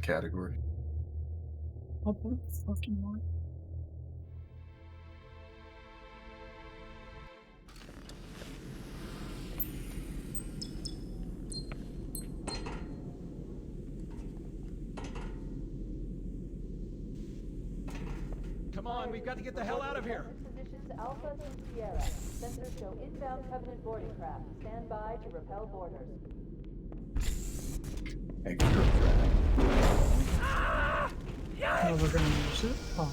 category. What the fucking what? Come on, we've got to get the hell out of here. Positions Alpha and Sierra. Sensors show inbound Covenant boarding craft. Stand by to repel boarders. Extra frag. Oh, we're gonna use it? Oh.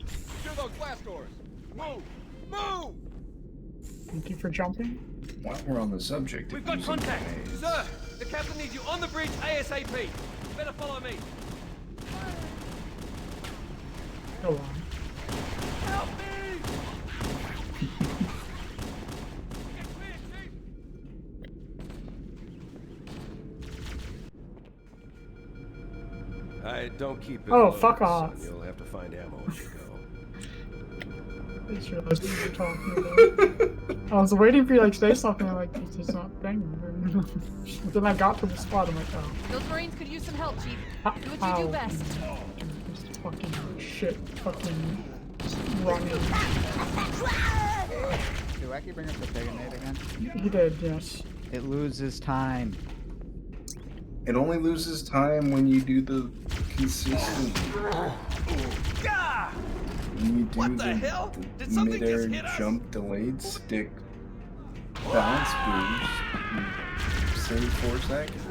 Secure those blast doors. Move! Move! Thank you for jumping. While we're on the subject, We've of got using contact! grenades, Sir, the captain needs you on the bridge ASAP. You better follow me. Go on. Help me! Don't keep it Oh, low, fuck son. off. You'll have to find ammo as you go. I just realized what you were talking about. I was waiting for you like say something like it's not thing. Then I got to the spot. I'm like, oh. Those Marines could use some help, Chief. Ow. Do what you do best. This fucking shit. Fucking running. Did Wacky bring up the Paganate again? He did, yes. It loses time. it only loses time when you do the consistent. Gah! When you do What the hell? Did something mid-air just hit us? jump delayed stick bounce boost, you save 4 seconds.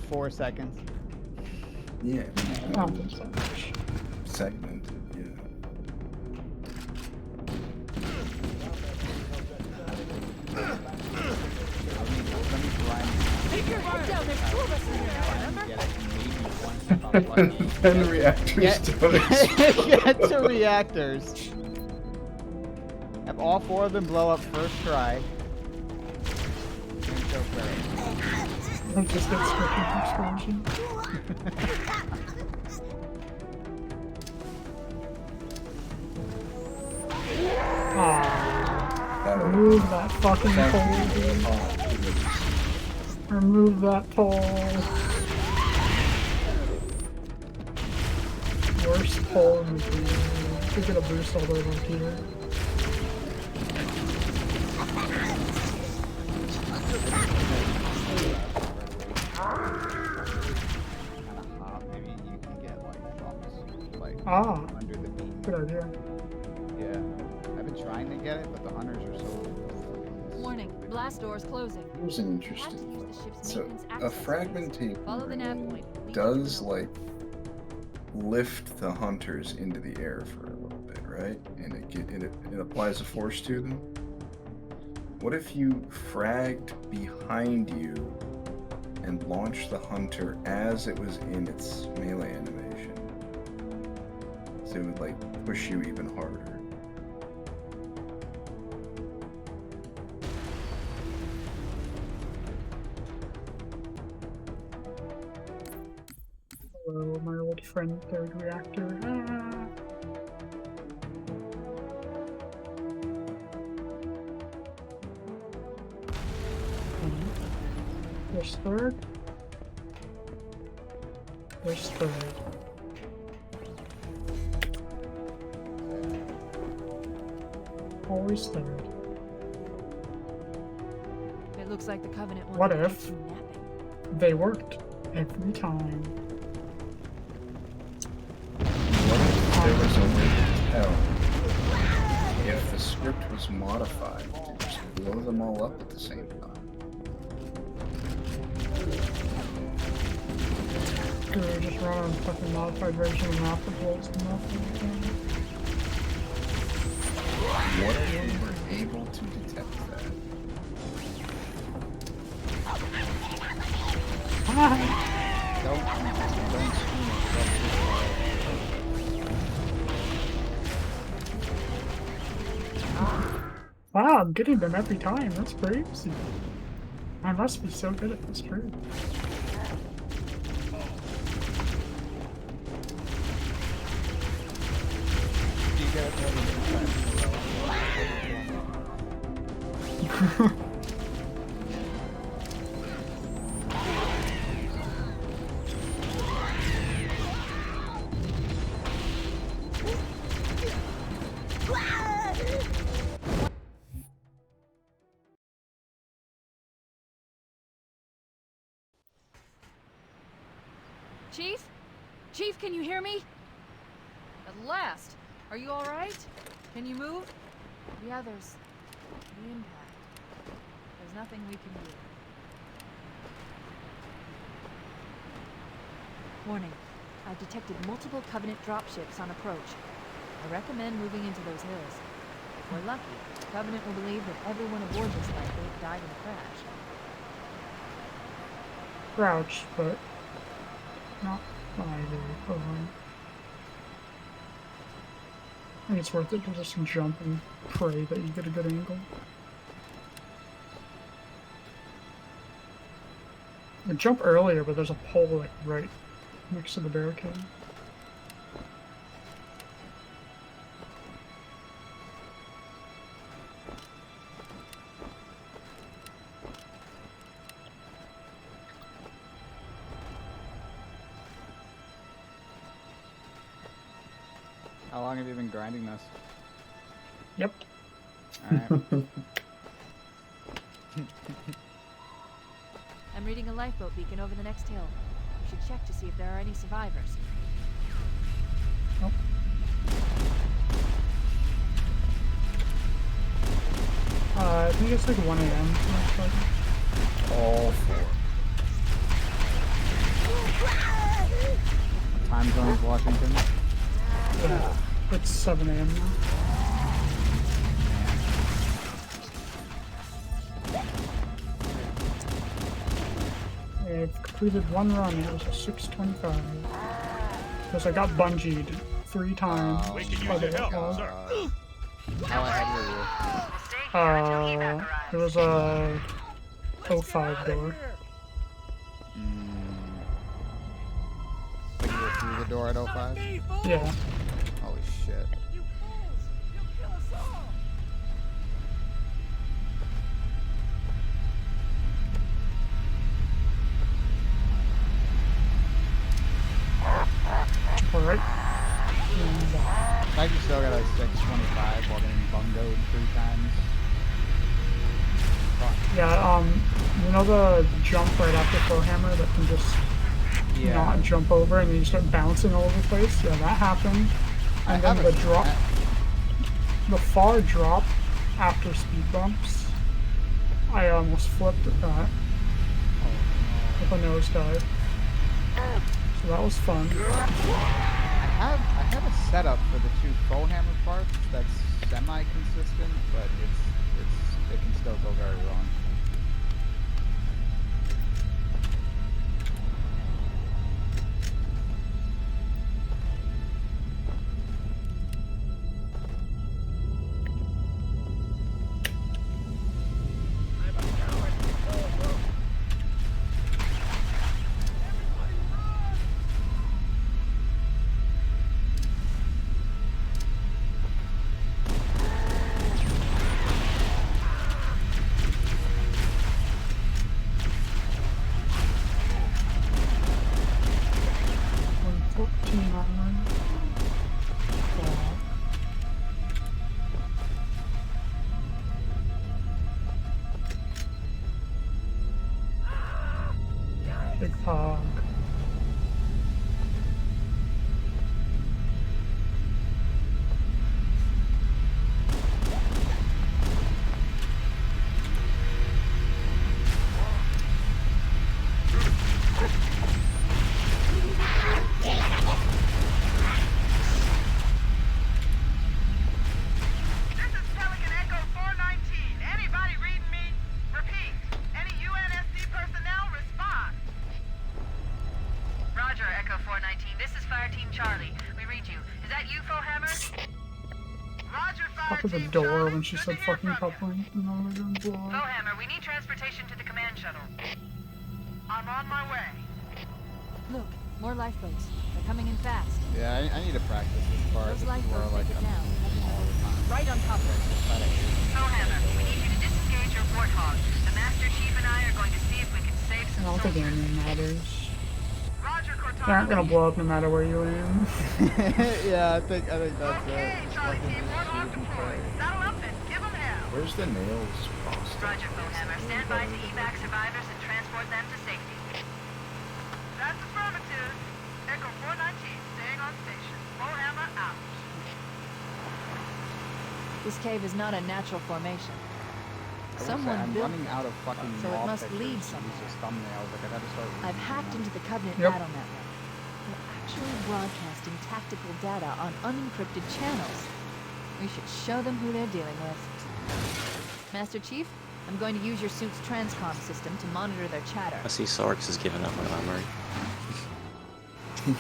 4 seconds. Yeah. Not so much. Segmented, yeah. Let me grind. Keep your head down. There's 2 of us in here now, remember? Get it. Maybe one step up lucky. Then reactors don't Get to reactors. Have all 4 of them blow up first try. And go first. I just get stricken explosion. Aww. Remove that fucking pole, dude. Remove that pole. Worst pole in the game. Should get a boost all the way up here. Maybe you can get like buffs, like Ah, under the beam. good idea. Yeah, I've been trying to get it, but the hunters are so. Warning, blast doors closing. Here's an You have to interesting use the thought. ship's So, maintenance a access fragmentation Follow the nav grenade point. Lead does, to the like, lift the hunters into the air for a little bit, right? And it applies a force to them. What if you fragged behind you and launched the hunter as it was in its melee animation? So it would, like, push you even harder. Hello, my old friend, third reactor. Ah. There's third. There's third. Always third. It looks like the Covenant wanted What to if? catch you napping. They worked every time. What if there was a way to tell if the script was modified to just blow them all up at the same time? Could we just run a fucking modified version of map that blows them up every time? What if we were able to detect that? Wow, I'm getting them every time. That's crazy. I must be so good at this trade. Do you get it more than 2 times in a row? Chief? Chief, can you hear me? At last. Are you all right? Can you move? The others. The impact. There's nothing we can do. Warning. I've detected multiple Covenant dropships on approach. I recommend moving into those hills. If we're lucky, Covenant will believe that everyone aboard this lifeboat died in the crash. Crouch, but not fly very far. I think it's worth it to just jump and pray that you get a good angle. I jump earlier, but there's a pole like right next to the barricade. How long have you been grinding this? Yep. Alright. I'm reading a lifeboat beacon over the next hill. We should check to see if there are any survivors. Nope. I think it's like 1 a.m. All four. Time zone is Washington. Yeah, it's 7 a.m. now. I've completed 1 run, it was a 6:25. Because I got bungeed 3 times by the outlaws. How ahead were you? It was a 05 door. Like you were through the door at 05? Yeah. Holy shit. You fools! You'll kill us all! Alright. I just still got a 625 while getting bungoed 3 times. Fuck. Yeah, you know the jump right after Crowhammer that can just not jump over and then you start bouncing all over the place? Yeah, that happened. And then the drop, the far drop after speed bumps, I almost flipped at that with a nosedive. So that was fun. I have a setup for the 2 full hammer parts that's semi-consistent, but it can still go very wrong. Big hog. Up at the door when she said fucking coupling. And all we're doing blow. Bowhammer, we need transportation to the command shuttle. I'm on my way. Look, more lifeboats. They're coming in fast. Yeah, I need to practice this part. Those This is where lifeboats like take it I'm down. all the time. Right on top of it. Bowhammer, we need you to disengage your warthog. The Master Chief and I are going to see if we can save I some don't think soldiers. aiming matters. Roger, They aren't gonna blow up no matter where you aim. Yeah, I think that's Okay, it. Charlie Team, warthog deployed. Saddle up and give them hell. Where's the nails frosted? Roger, Bowhammer. Stand by to evac survivors and transport them to safety. That's affirmative. This cave is not a natural formation. I will say, Someone I'm built running out of fucking so it wall must pictures lead to use somewhere. as thumbnails. Like, I gotta start I've reading hacked them. into the Covenant Yep. battle network. We're actually broadcasting tactical data on unencrypted channels. We should show them who they're dealing with. Master Chief, I'm going to use your suit's transcom system to monitor their chatter. I see Sorks has given up on armory.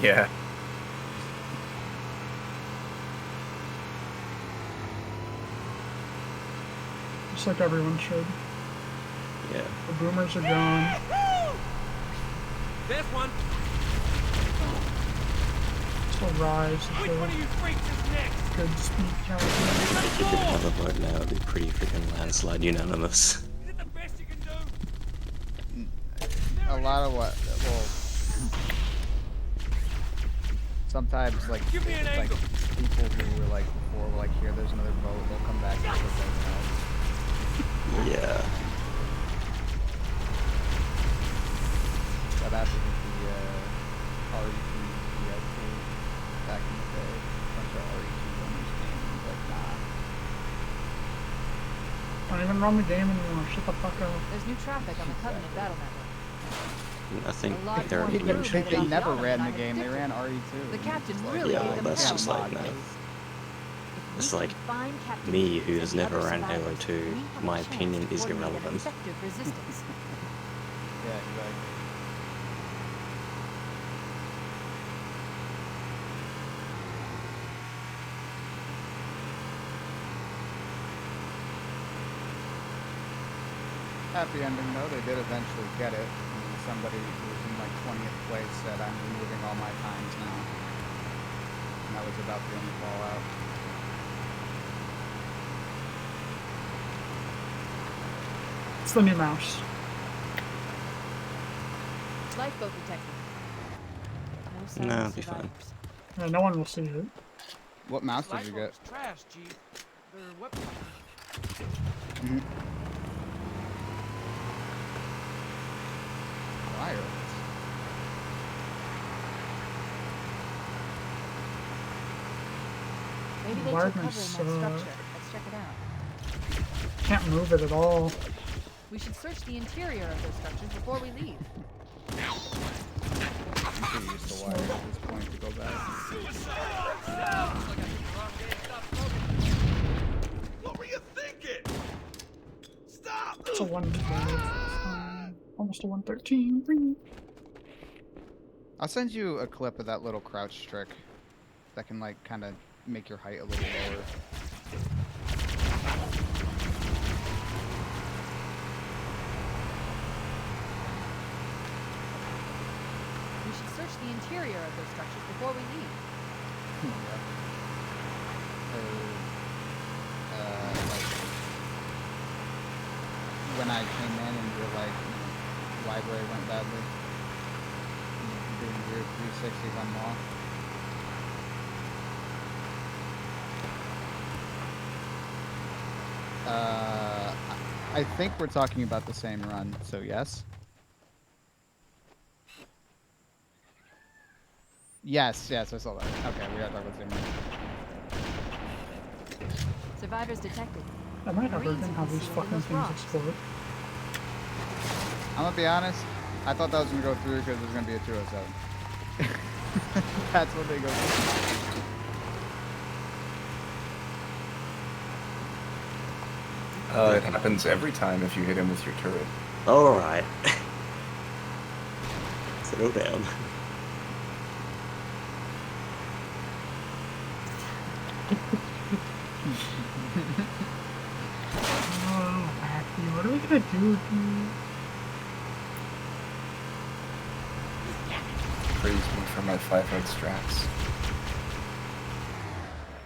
Yeah. Just like everyone should. Yeah. The boomers are gone. There's one. Still Rise is Which one of you freaks is next? a good speed character. If we did another vote now, it'd be pretty freaking landslide unanimous. Is it the best you can do? A lot of what? Well, sometimes like Give me an like angle. people who were like before were like, here, there's another vote. They'll come back and put votes out. Yeah. That happened with the RE2 VIP back in the day. A bunch of RE2 runners came and was like, nah. Don't even run the game anymore. Shut the fuck up. There's new traffic on the Covenant battle network. I think A lot they're more They, Blue implementing. rated they off the never autumn ran than the I game, they predicted. ran RE2. The captain It's like, really Yeah, gave them that's hell. just like, no. If It's we like can find Captain me, Hughes who has and the never other ran survivors, Halo 2, we have a my chance opinion to is coordinate an irrelevant. effective resistance. Yeah, exactly. Happy ending though, they did eventually get it. And somebody who was in like 20th place said, I'm removing all my times now. And that was about the only fallout. It's the new mouse. Lifeboat detected. No signs No, of it'll be fine. survivors. Yeah, no one will see it. What mouse did you get? Lifeboat's trash, Chief. They're weapon. Wireless. Maybe they took Wired cover in that my structure. Let's check it out. Can't move it at all. We should search the interior of those structures before we leave. I'm too used to wire at this point to go back. What were you thinking? Stop! It's a 112. Almost a 113. I'll send you a clip of that little crouch trick that can like kind of make your height a little lower. We should search the interior of those structures before we leave. Like when I came in and your like library went badly, doing weird 360s on Maw. I think we're talking about the same run, so yes. Yes, I saw that. Okay, we gotta talk about the same run. Survivors detected. I might have Marines heard how these concealed in fucking those things rocks. explode. I'm gonna be honest, I thought that was gonna go through because there's gonna be a 207. That's what they go through. It happens every time if you hit him with your turret. Alright. Settle down. Oh, Matthew, what are we gonna do with you? Praise me for my 5-head strats.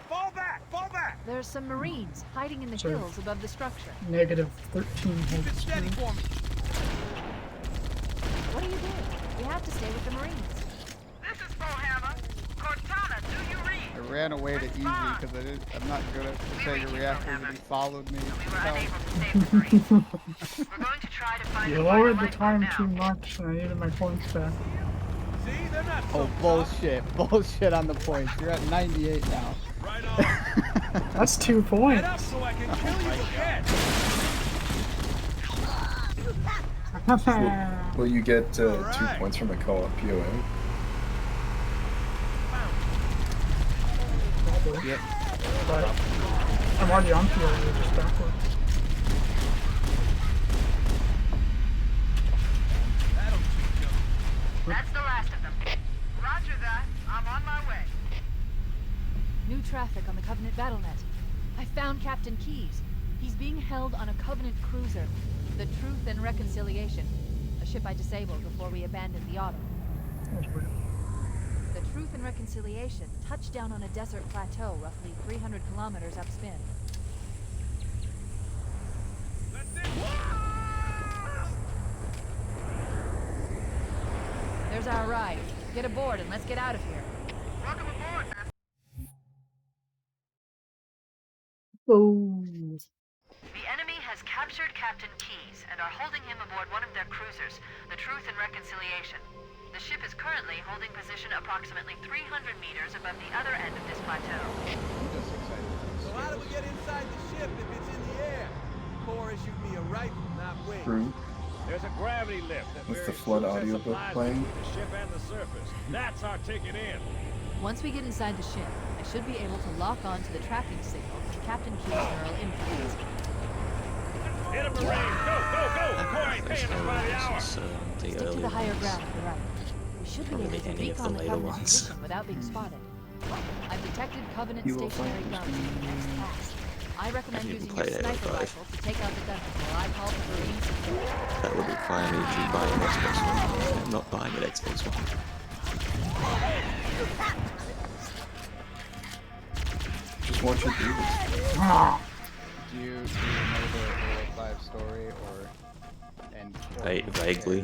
Fall back! Fall back! There's some Marines hiding in the Sure. hills above the structure. Negative 13 Keep it heads. steady for me. What are you doing? We have to stay with the Marines. This is Bullhammer. Cortana, do you read? I ran away to easy because I'm not good at Sega reactors and he followed me. We were Help. unable to save the Marines. We're going to try to find You the lowered the lifeboat time now. too much, and I needed my points back. See, they're not so Oh, tough. bullshit. Bullshit on the points. You're at 98 now. Right on. That's 2 points. Get up so I can kill you again. Will you get 2 points from a co-op POA? Yep. But I'm already on POA, just backwards. That's the last of them. Roger that. I'm on my way. New traffic on the Covenant Battlenet. I found Captain Keyes. He's being held on a Covenant cruiser, the Truth and Reconciliation, a ship I disabled before we abandoned the Autumn. That's weird. The Truth and Reconciliation touched down on a desert plateau roughly 300 kilometers upspin. There's our ride. Get aboard and let's get out of here. Welcome aboard, man. Oh. The enemy has captured Captain Keyes and are holding him aboard one of their cruisers, the Truth and Reconciliation. The ship is currently holding position approximately 300 meters above the other end of this plateau. I'm just excited. So how do we get inside the ship if it's in the air? Corps issued me a rifle, not wings. True. There's a gravity lift that With the varies Flood troops and audiobook supplies playing? between the ship and the surface. That's our ticket in. Once we get inside the ship, I should be able to lock on to the tracking signal from Captain Keyes' neural implants. Hit a Marine! Go, go, go! Corps ain't paying us by the hour! Since the Stick to early the higher ones. ground to the right. We should be Probably able to any of the recon the later Covenant ones. position without being spotted. I've detected Covenant You will stationary find guns in the next pass. I recommend haven't using even your played Halo sniper 5. rifle to take out the gunners while I call the Marines. That would require me to buy an Xbox One. I'm not buying an Xbox One. Just watch it do this. Ah. Do you know the Halo 5 story or Vaguely.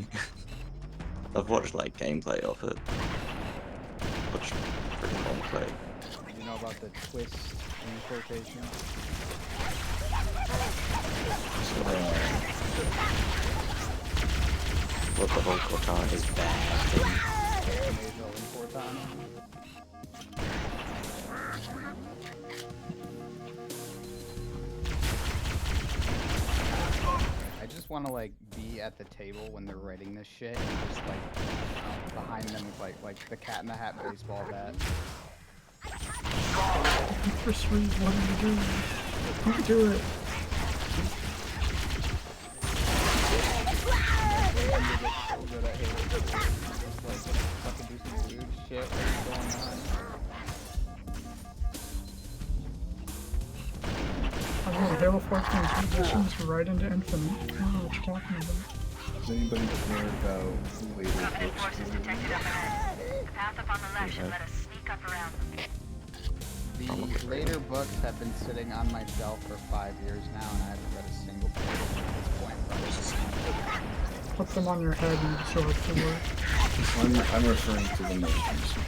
I've watched like gameplay of it. Watched pretty long play. Do you know about the twist in quotation? What the whole Cortana is bad thing. Major in Cortana? I just want to like be at the table when they're writing this shit and just like behind them with like the Cat in the Hat baseball bat. For sweet, what are you doing? You do it. Good at Halo 2. Just like fucking do some weird shit what's going on. I'm going Halo 14 transitions right into Infinite. I don't know what you're talking about. Does anybody care about later Covenant books? forces detected up ahead. The path up on the left should let us sneak up around them. The later books have been sitting on my shelf for 5 years now, and I haven't read a single page at this point. Put them on your head and show it to work. I'm referring to the most recent.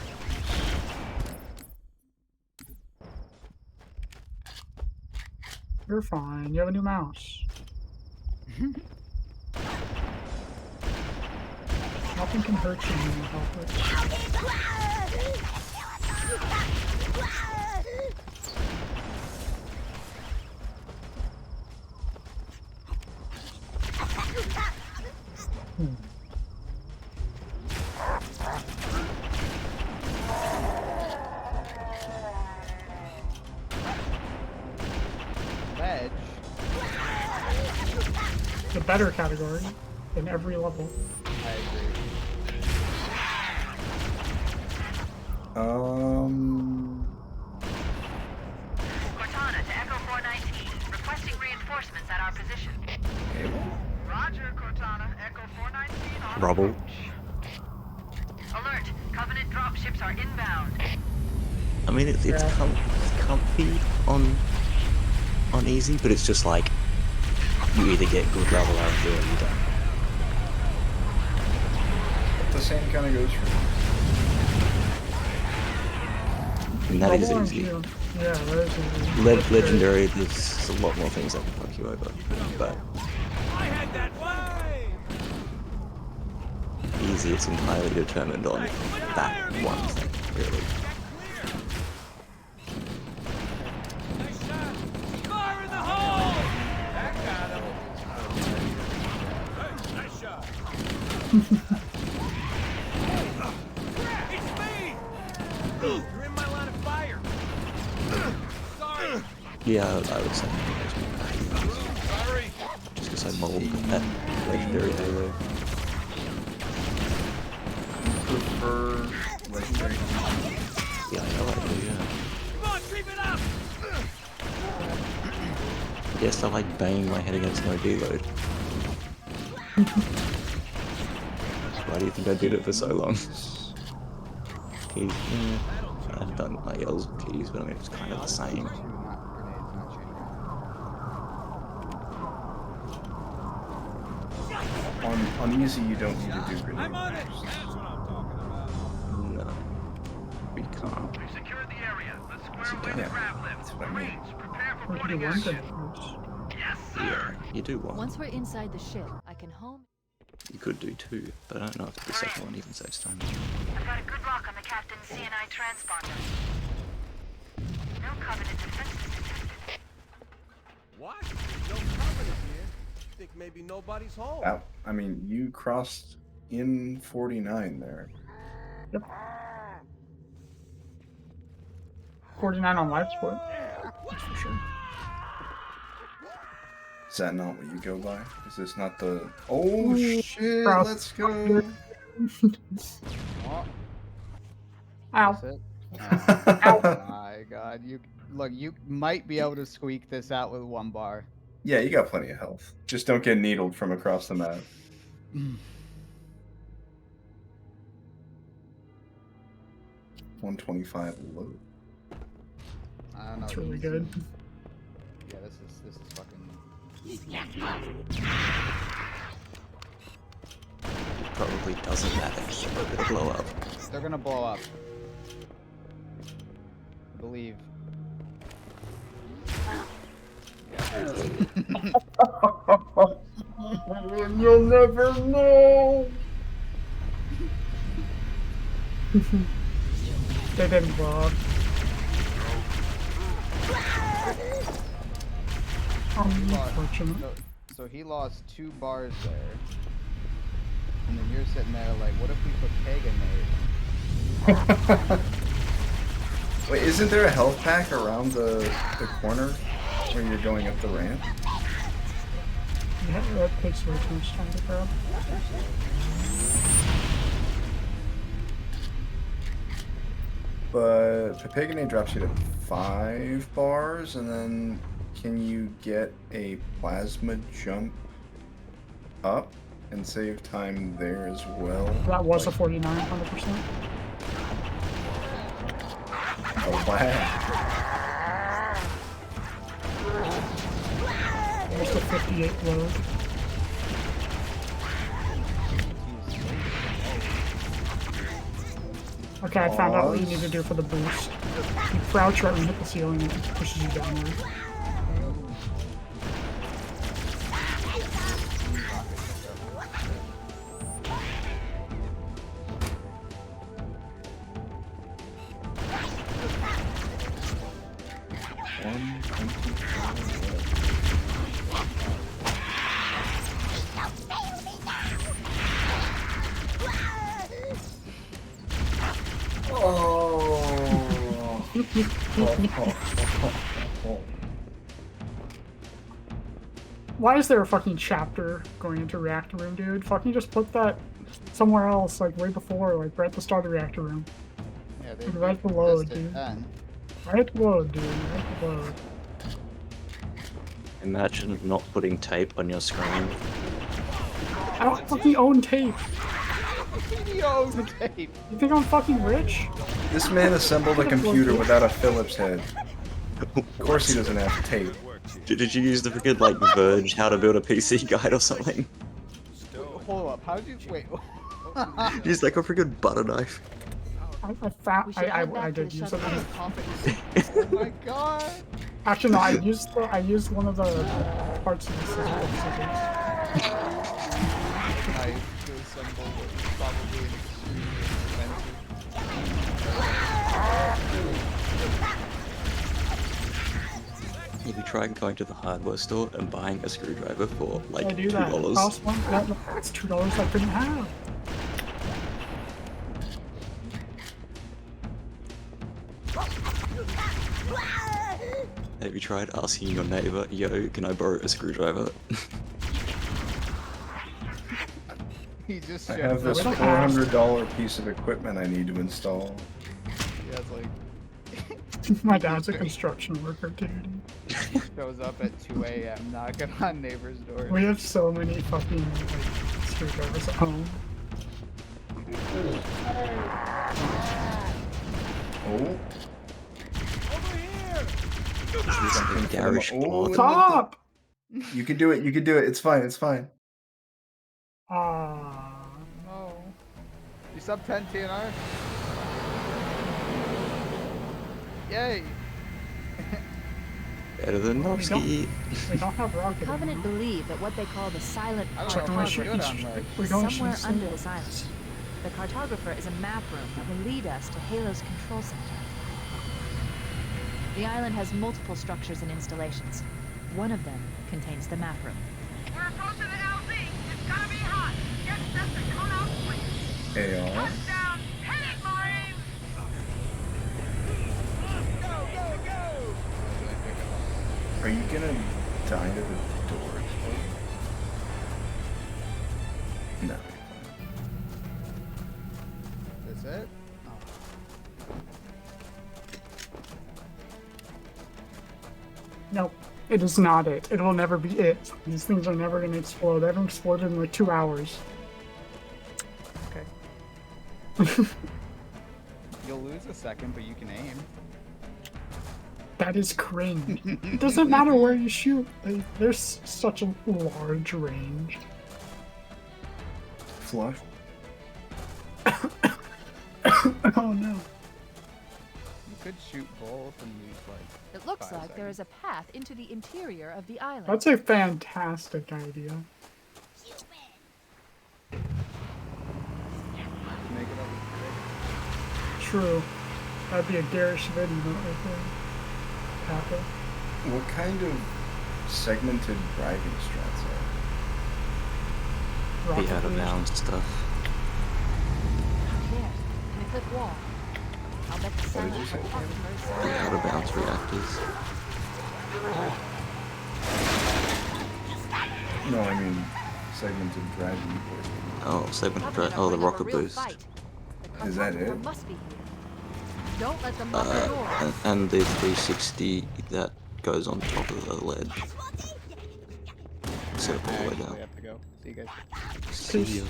You're fine. You have a new mouse. Nothing can hurt you when you help it. Ledge. The better category in every level. I agree. Cortana to Echo 419, requesting reinforcements at our position. Roger, Cortana. Echo 419 on Rubble. approach. Alert! Covenant dropships are inbound. I mean, it's comfy on easy, but it's just like you either get good level out of it or you don't. The same kind of goes for me. And that is Level easy. Yeah, that is easy. Legendary, there's a lot more things that can fuck you over, but I had that way! easy, it's entirely determined on that one thing, really. It's me! You're in my line of fire! Sorry! Yeah, I would say. Sorry! Just because I mold that legendary halo. Prefer legendary. Yeah, I know I do, yeah. Come on, creep it up! I guess I like banging my head against no deload. Why do you think I did it for so long? Keys, yeah. I've done my L's with keys, but I mean it's kind of the same. Two, not grenades, not chain gun. On easy, you don't need to do grenade I'm on it! bursts. That's what I'm talking about. No. We can't. We've secured the area. Let's Yes, square you away the can. grab lift. That's what I mean. Marines, prepare for We can do boarding one action. grenade first. Yes, Yeah, sir. you do one. Once we're inside the ship, I can home. You could do two, but I don't know if the second one even saves time. I've got a good lock on the captain's CNI transponder. No Covenant defenses detected. What? No covenant here. Think maybe nobody's home. I mean, you crossed in 49 there. Yep. 49 on life support. That's for sure. Is that not what you go by? Is this not the... Oh shit, Bro. let's go! Oh, Ow. that's it. Oh my god, you might be able to squeak this out with one bar. Yeah, you got plenty of health. Just don't get needled from across the map. 125 low. I don't know. That's really easy. good. Yeah, this is fucking. It probably doesn't matter because they're gonna blow up. They're gonna blow up. I believe. You'll never know. They didn't blow up. Unfortunate. So he lost 2 bars there. And then you're sitting there like, what if we put Pagan there? Wait, isn't there a health pack around the corner where you're going up the ramp? Yeah, that takes way too much time to grab. But Papagane drops you to 5 bars, and then can you get a plasma jump up and save time there as well? That was a 49, 100%. Oh, wow. Almost a 58 load. Okay, I found out what you need to do for the boost. You crouch right when you hit the ceiling and it pushes you downward. Why is there a fucking chapter going into reactor room, dude? Fucking just put that somewhere else, like way before, like right at the start of the reactor room. Yeah, they Right below it, missed dude. then. Right below, dude. Right below. Imagine not putting tape on your screen. I don't fucking own tape. Yo, the tape. You think I'm fucking rich? This man assembled a computer without a Phillips head. Of course he doesn't have tape. Did you use the freaking like Verge how to build a PC guide or something? Hold up, how did you wait? Use like a freaking butter knife. I found. We should head back I to the did use shuttle it. and call for Oh my god. Actually, no. I used one of the parts of the scissors. Nice to assemble what is probably an extremely expensive. You'd be trying going to the hardware store and buying a screwdriver for like I do that. $2. Cost one. That's $2 I couldn't have. Have you tried asking your neighbor, yo, can I borrow a screwdriver? He just I shows have this up. $400 piece of equipment I need to install. He has like My dad's a construction worker, dude. shows up at 2 a.m. knocking on neighbors' doors. We have so many fucking like screwdrivers at home. Oh, Over here! This is the garish Oh, plot. Stop! you can do it. You can do it. It's fine. It's fine. Ah. Oh. You sub 10 TNR? Yay! Better than Novsky. We don't have rocket. Covenant believe that what they call the silent I don't know if I should cartographer do it on like. We is don't somewhere shoot under signals. this island. The cartographer is a map room that will lead us to Halo's control center. The island has multiple structures and installations. One of them contains the map room. We're approaching the LZ. It's gonna be hot. Get set to cone out quick. AR. Down. Hit it, Marines! Go, go, go! Are you gonna die to the doors? No. Is it? Nope. It is not it. It will never be it. These things are never gonna explode. They haven't exploded in like 2 hours. Okay. You'll lose a second, but you can aim. That is cringe. It doesn't matter where you shoot. There's such a large range. Flush. Oh no. You could shoot both and lose like. It looks 5 like there is a path into the interior of the island. That's a fantastic idea. Make it up. True. That'd be a garish video right there. Papa. What kind of segmented driving strats are? Be out of bounds stuff. There, in a cliff wall. I'll bet the What silent did you say? cartographer is Be somewhere. out of bounds reactors. No, I mean segmented driving. Oh, segment of Covenant oh, the are putting up a rocket real boost. fight. The Is that cartographer it? must be here. Don't let them lock the door. And the 360 that goes on top of the ledge. Set up all I the way actually down. have to go. See you guys. See ya.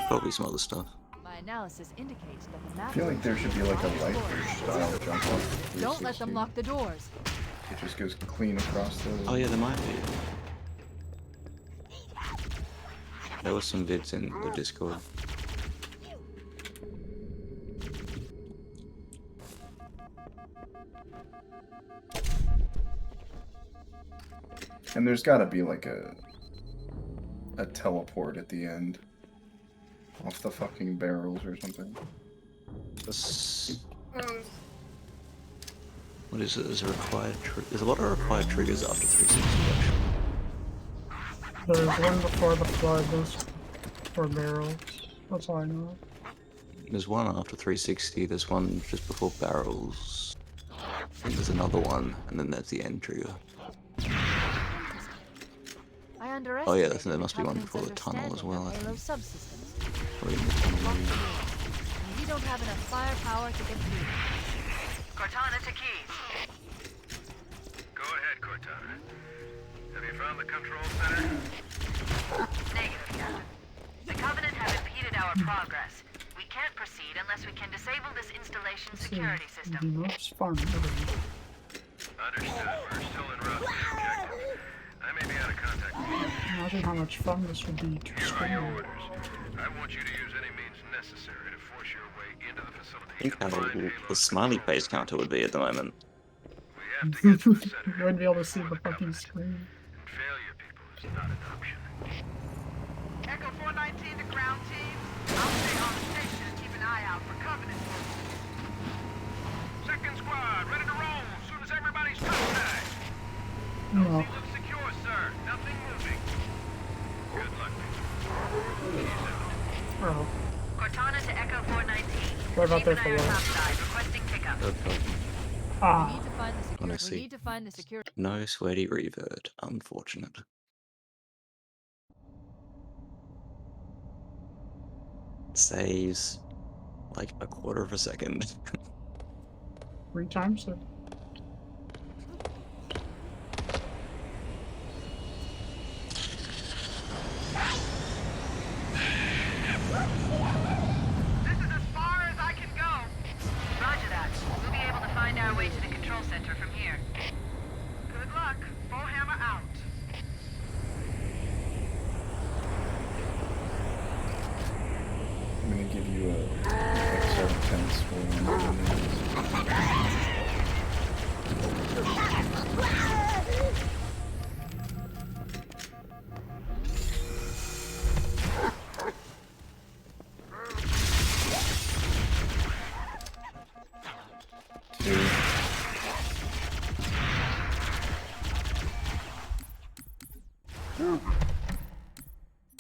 Probably some other stuff. My analysis indicates that the map. I feel like there should be like a light style jump off the Don't let 360. them lock the doors. It just goes clean across the. Oh yeah, there might be. There was some vids in the Discord. And there's gotta be like a teleport at the end. Off the fucking barrels or something. What is it? There's a required there's a lot of required triggers after 360 actually. There's one before the flood, there's 4 barrels. That's all I know. There's one after 360, there's one just before barrels. And there's another one, and then there's the end trigger. I underestimate Oh yeah, there must be one Covenant's before the tunnel as well, I understanding of think. Halo subsystems. Or in the tunnel. Lock the doors. And we don't have enough firepower to get through. Cortana to Keys. Go ahead, Cortana. Have you found the control center? Negative, Captain. The Covenant have impeded our progress. We can't proceed unless we can disable this installation's security The system. most fun ever. Understood. We're still en route to the objective. I may be out of contact with you. Imagine how much fun this would be to Here are your stream. orders. I want you to use any means necessary to force your way into the facility. I think how the smiley face counter would be at the moment. We have to get to the You center. wouldn't be able to see before the fucking Covenant. screen. And failure, people, is not an option. Echo 419 to ground team. I'll stay on the station and keep an eye out for Covenant. Second squad, ready to roll as soon as everybody's topside. No. Looks secure, sir. Nothing moving. Good luck, people. Peace out. Oh. Cortana to Echo 419. What about Keep there an for eye on what? topside. Requesting pickup. Okay. We need to find the security. Honestly. We need to find the security. No sweaty revert. Unfortunate. Saves like a quarter of a second. 3 times. So This is as far as I can go. Roger that. We'll be able to find our way to the control center from here. Good luck. Bullhammer out. I'm gonna give you a extra tense for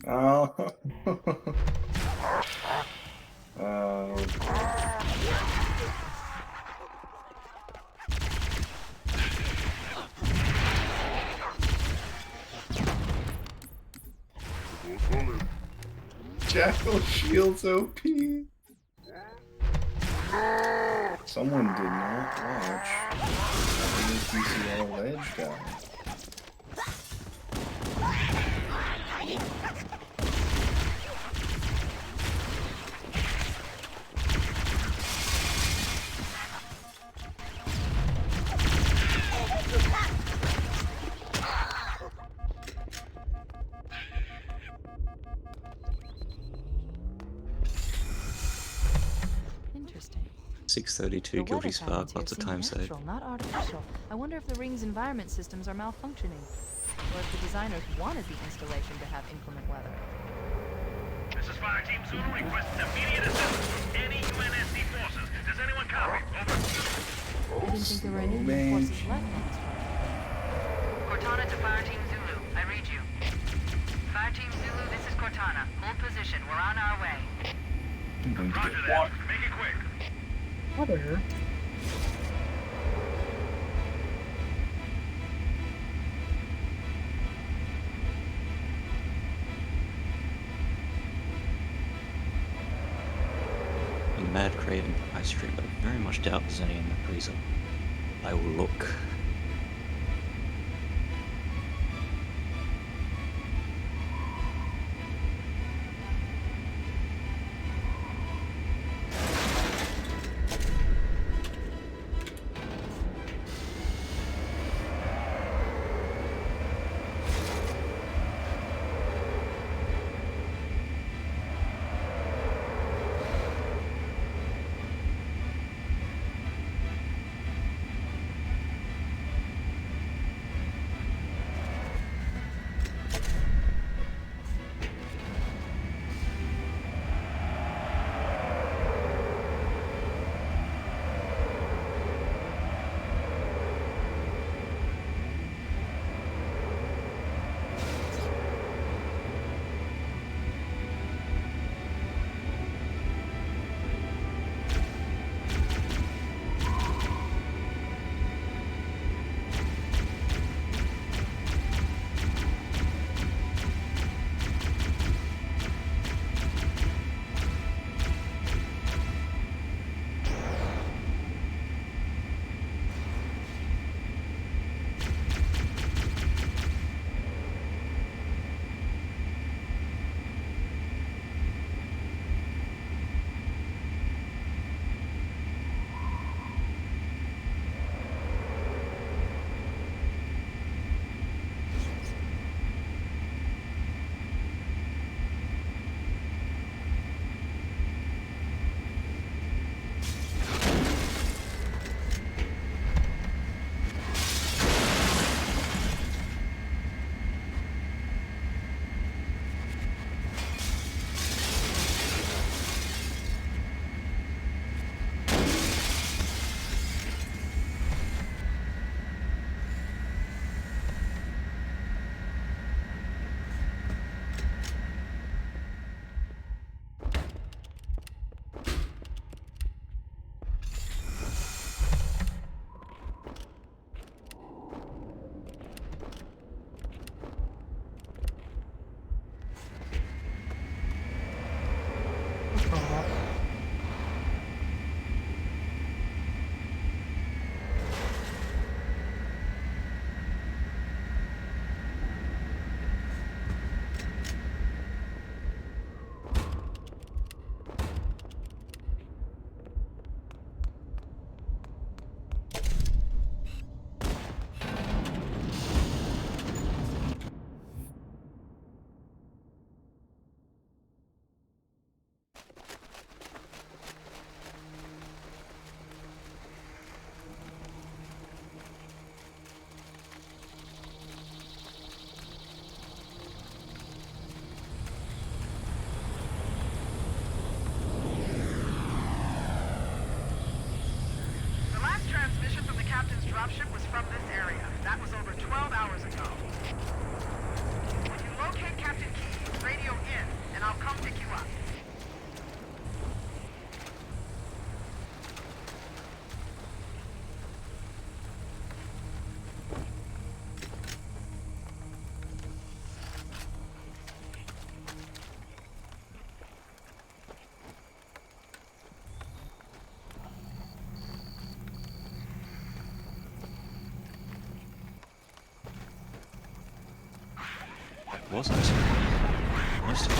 Oh. Jackal Shields OP. Someone did not watch the PCL Ledge guy. Interesting. 632 The guilty weather spark, patterns here lots of seem time saved. natural, not artificial. I wonder if the ring's environment systems are malfunctioning, or if the designers wanted the installation to have inclement weather. This is Fire Team Zulu requesting immediate assistance from any UNSC forces. Does anyone copy? Over. I didn't think there were any Indian forces left on this front. Cortana to Fire Team Zulu. I read you. Fire Team Zulu, this is Cortana. Hold position. We're on our way. I'm going to Roger get that. Make it quick. water. I'm mad craving for ice cream, but I very much doubt there's any in the freezer. I will look. caught up. The last transmission from the captain's dropship was from this area. That was over 12 hours ago. When you locate Captain Key, radio in, and I'll come pick you up. Wasn't it? Most of it.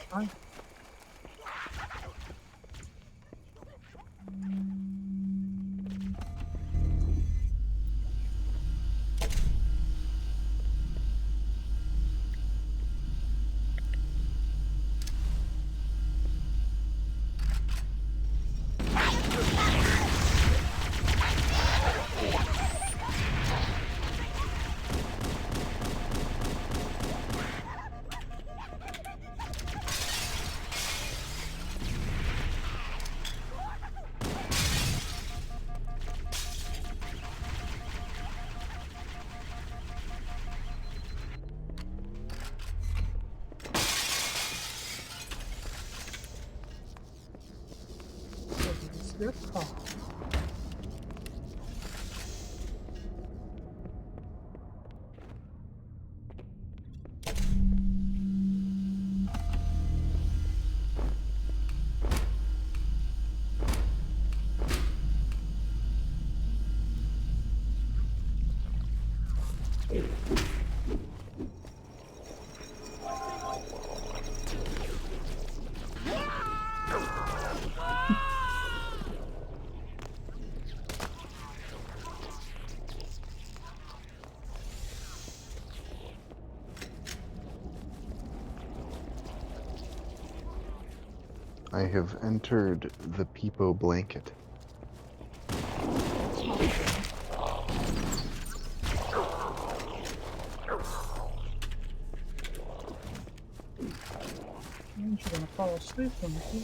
Fine. Good call. I have entered the Peepo blanket. You're gonna fall asleep when you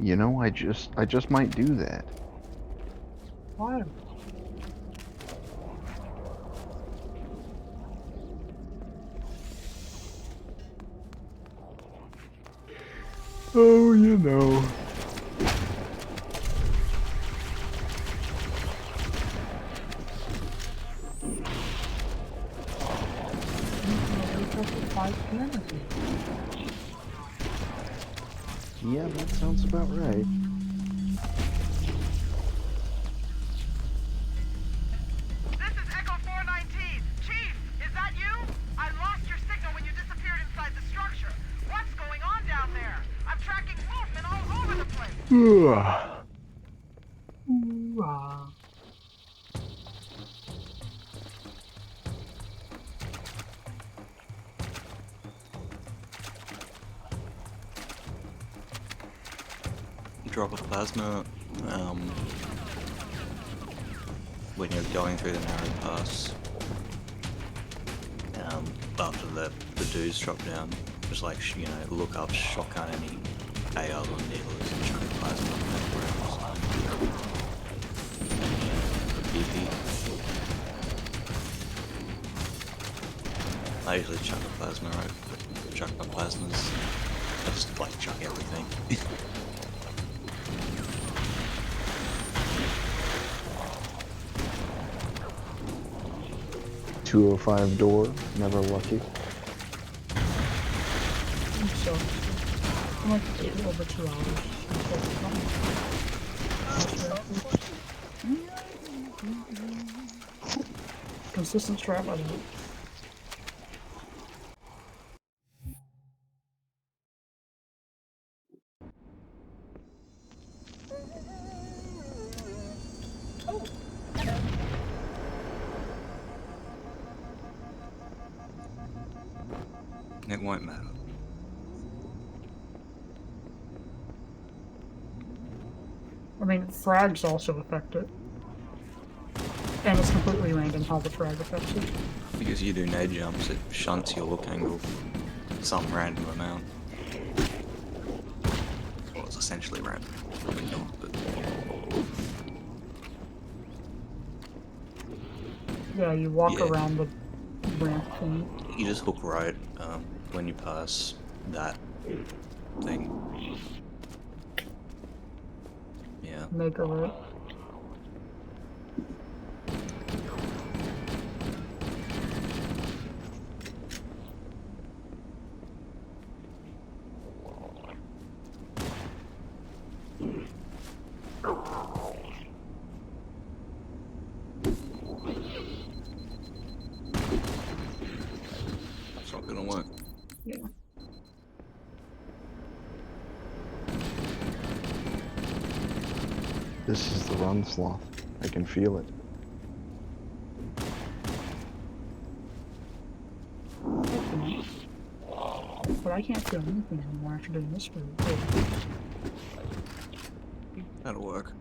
You know, I just might do that. Why? Oh, you know. Yeah, that sounds about right. This is Echo 419. Chief, is that you? I lost your signal when you disappeared inside the structure. What's going on down there? I'm tracking movement all over the place. Ooh, ah. Drop a plasma when you're going through the narrow pass. After the dudes drop down, just like look up, shotgun any ARs or needles and chuck a plasma on that ground. I usually chuck a plasma, right? Chuck my plasmas. I just like chuck everything. 205 door, never lucky. So, I'm like over 2 hours. Consistent strat, by the way. It won't matter. I mean, frags also affect it. And it's completely random how the frag affects it. Because you do nade jumps, it shunts your look angle some random amount. Well, it's essentially random. I mean, not, but... Yeah, you walk around the ramp thing. You just hook right when you pass that thing. Yeah. Make a right. It's not gonna work. Yeah. This is the run sloth. I can feel it. But I can't feel anything anymore after doing this move. That'll work.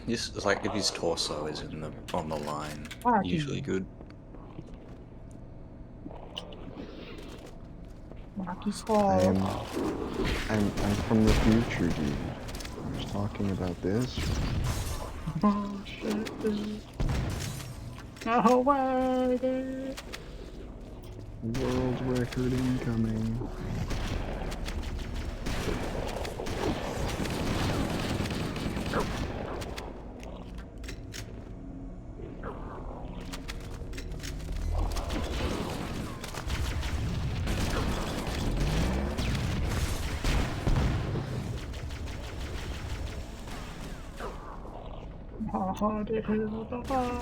This is like if his torso is in the on the line, usually good. I'm from the future, dude. I was talking about this. Oh shit, dude. No way, dude. World record incoming.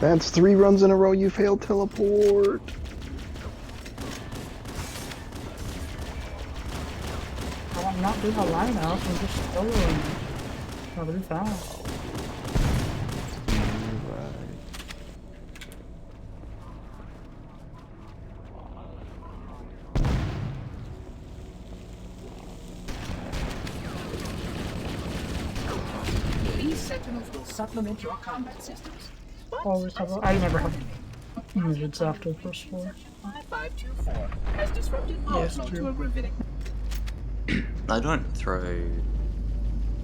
That's 3 runs in a row you failed teleport. I'm not doing a line out, I'm just soloing. Gotta be fast. These sentinels will supplement your combat systems. Always have I never have mids after the first floor. 524 has disrupted also to a riveting. I don't throw...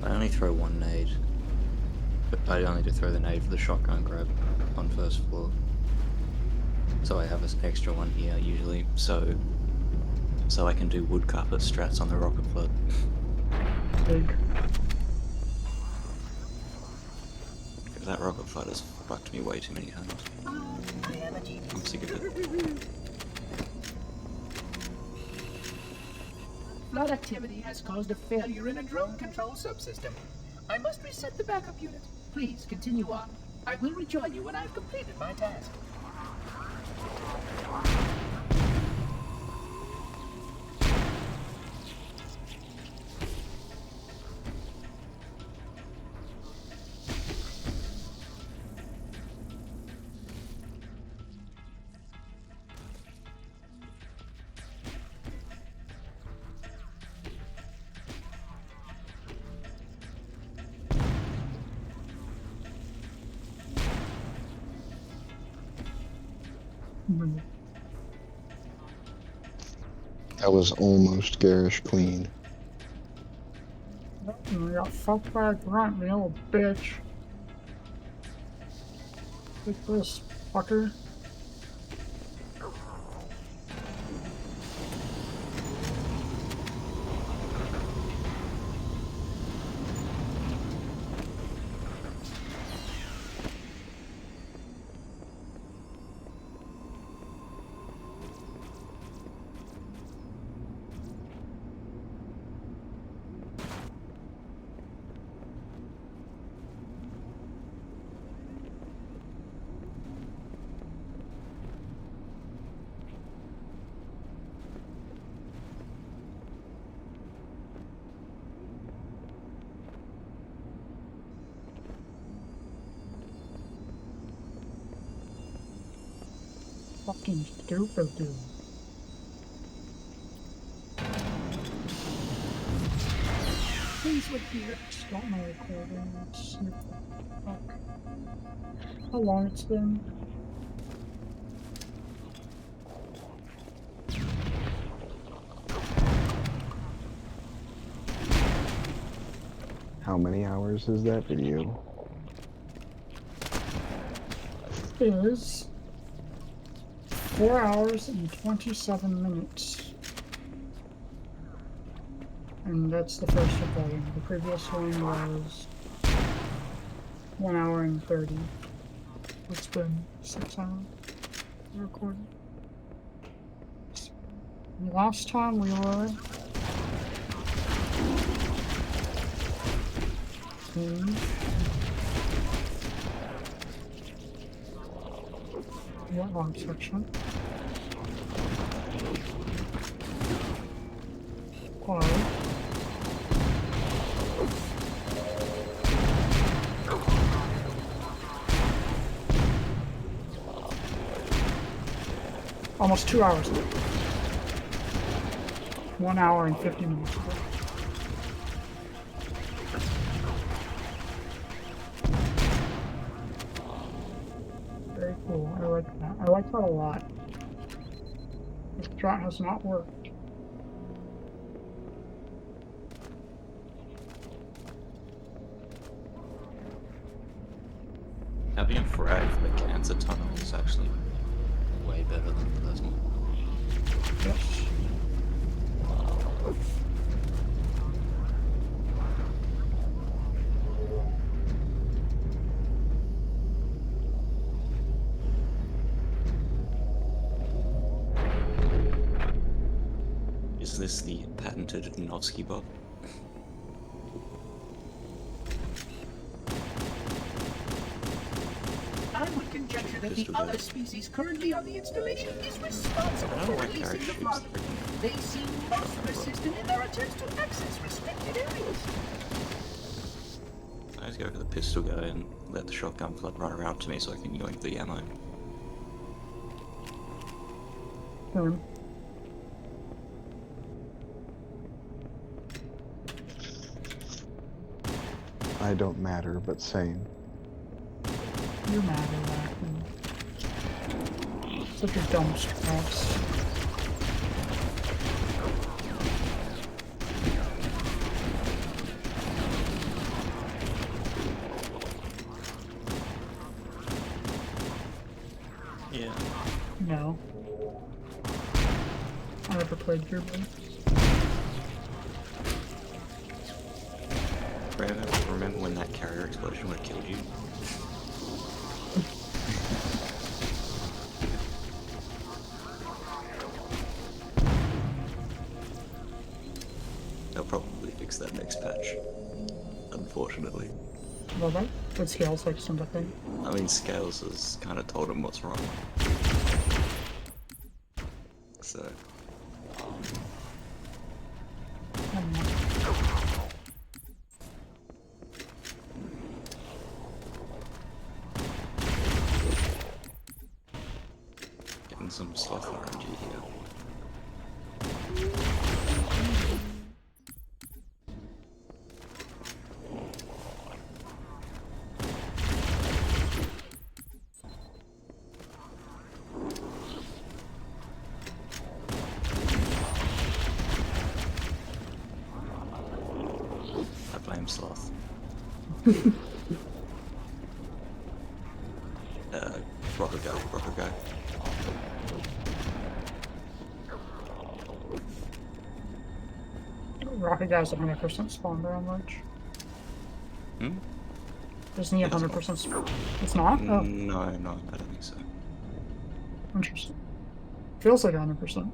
I only throw one nade. But I only do throw the nade for the shotgun grab on first floor. So I have an extra one here usually, so I can do wood carpet strats on the rocket flood. Big. Because that rocket flood has fucked me way too many times. I'm sick of it. Flood activity has caused a failure in a drone control subsystem. I must reset the backup unit. Please continue on. I will rejoin you when I've completed my task. That was almost garish clean. I got fucked by a grunt, the old bitch. Take this, fucker. fucking stupid, dude. Please look here. Stop my recording. Let's see how long it's been. How many hours is that video? Is 4 hours and 27 minutes. And that's the first recording. The previous one was 1 hour and 30. It's been 6 hours recorded. And last time we were in what log section? Almost 2 hours ago. 1 hour and 50 minutes ago. Very cool. I like that. I like that a lot. This strat has not worked. Having a frag for the cancer tunnel is actually way better than plasma. Yes. Is this the patented Novsky bot? I would conjecture that the other species currently on the installation is responsible for releasing the flood. They seem most persistent in their attempts to access restricted areas. I just go for the pistol guy and let the shotgun flood run around to me so I can yoink the ammo. I don't matter, but same. You matter, Lackman. Such a dumb stress. Yeah. No. I never played Dribble. Remember when that carrier explosion would have killed you? They'll probably fix that next patch, unfortunately. Well, that Scales like something. I mean, Scales has kind of told him what's wrong. So. Getting some sloth RNG here. I blame sloth. Rocker go, rocker go. Rocket Guy's 100% spawned on Ledge. Hmm? Isn't he 100% spawned? It's not? Oh. No, I don't think so. Interesting. Feels like 100%.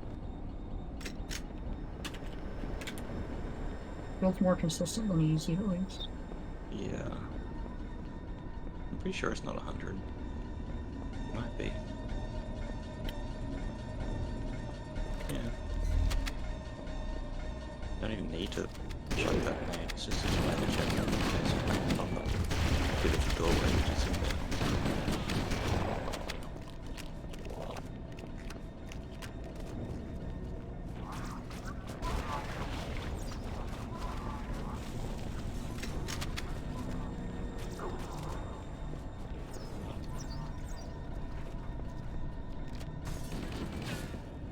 Feels more consistent than easy, at least. Yeah. I'm pretty sure it's not 100. Might be. Yeah. Don't even need to chuck that name, it's just a way to check out the case on the bit of the doorway which is in there.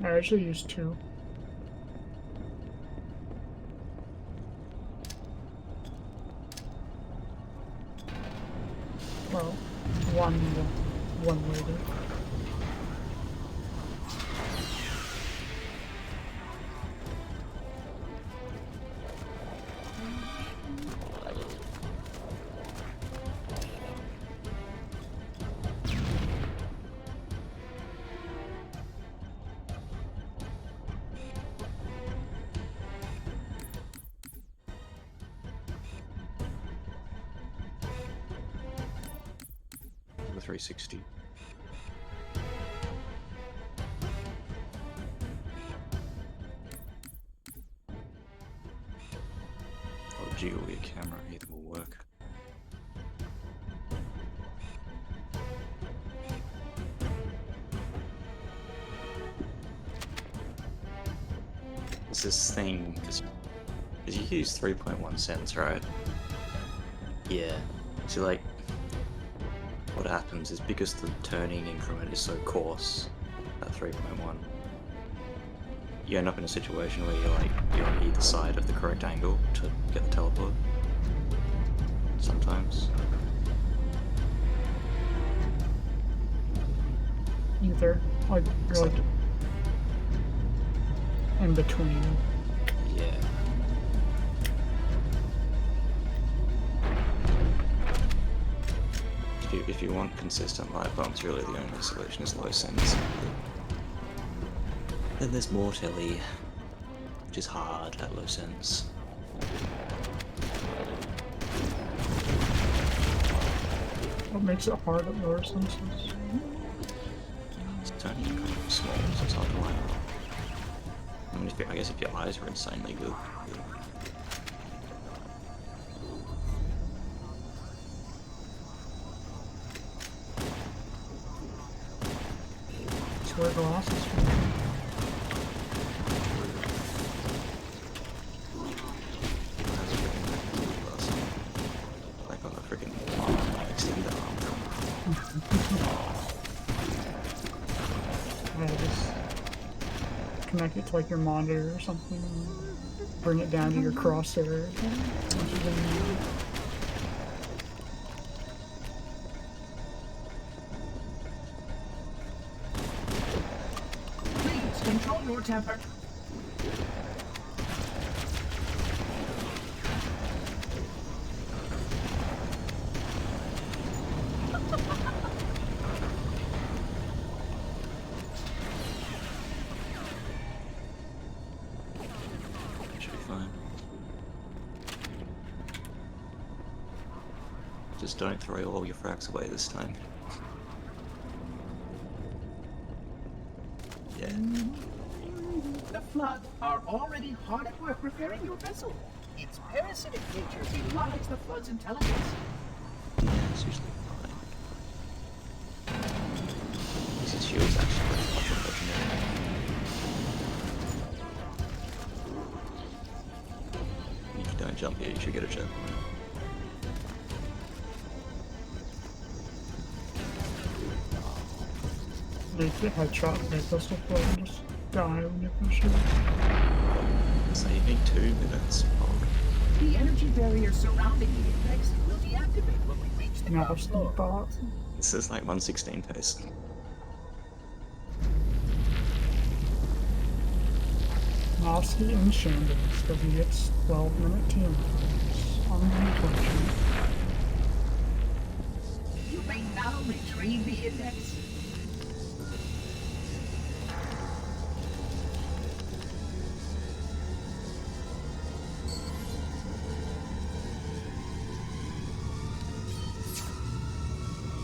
I actually used 2. Well, one later. The 360. Or jiggle your camera, either will work. It's this thing, because you use 3.1 cents, right? Yeah. So like, what happens is because the turning increment is so coarse, at 3.1, you end up in a situation where you're on either side of the correct angle to get the teleport. Sometimes. Either. Like, you're like in between. Yeah. If you want consistent light bumps, really the only solution is low sense. Then there's more telly, which is hard at low sense. What makes it hard at lower senses? It's only kind of small, so it's hard to line up. I mean, I guess if your eyes are insanely good. That's where glasses from. Like on a freaking extended arm. Yeah, just connect it to like your monitor or something. Bring it down to your crosshair. Please control your temper. Should be fine. Just don't throw all your frags away this time. Yeah. The Flood are already hard at work repairing your vessel. Its parasitic nature belies the Flood's intelligence. Yeah, it's usually fine. This shield's actually pretty much unfortunate. If you don't jump here, you should get a jump. Make the headshot make pistol flow and just die when you finish it. So you need 2 minutes. The energy barrier surrounding the index will deactivate when we reach the Now ground speed floor. bot. This is like 116 pace. Nosky and Shambles, WX 12-minute team on the collection. You may now retrieve the index.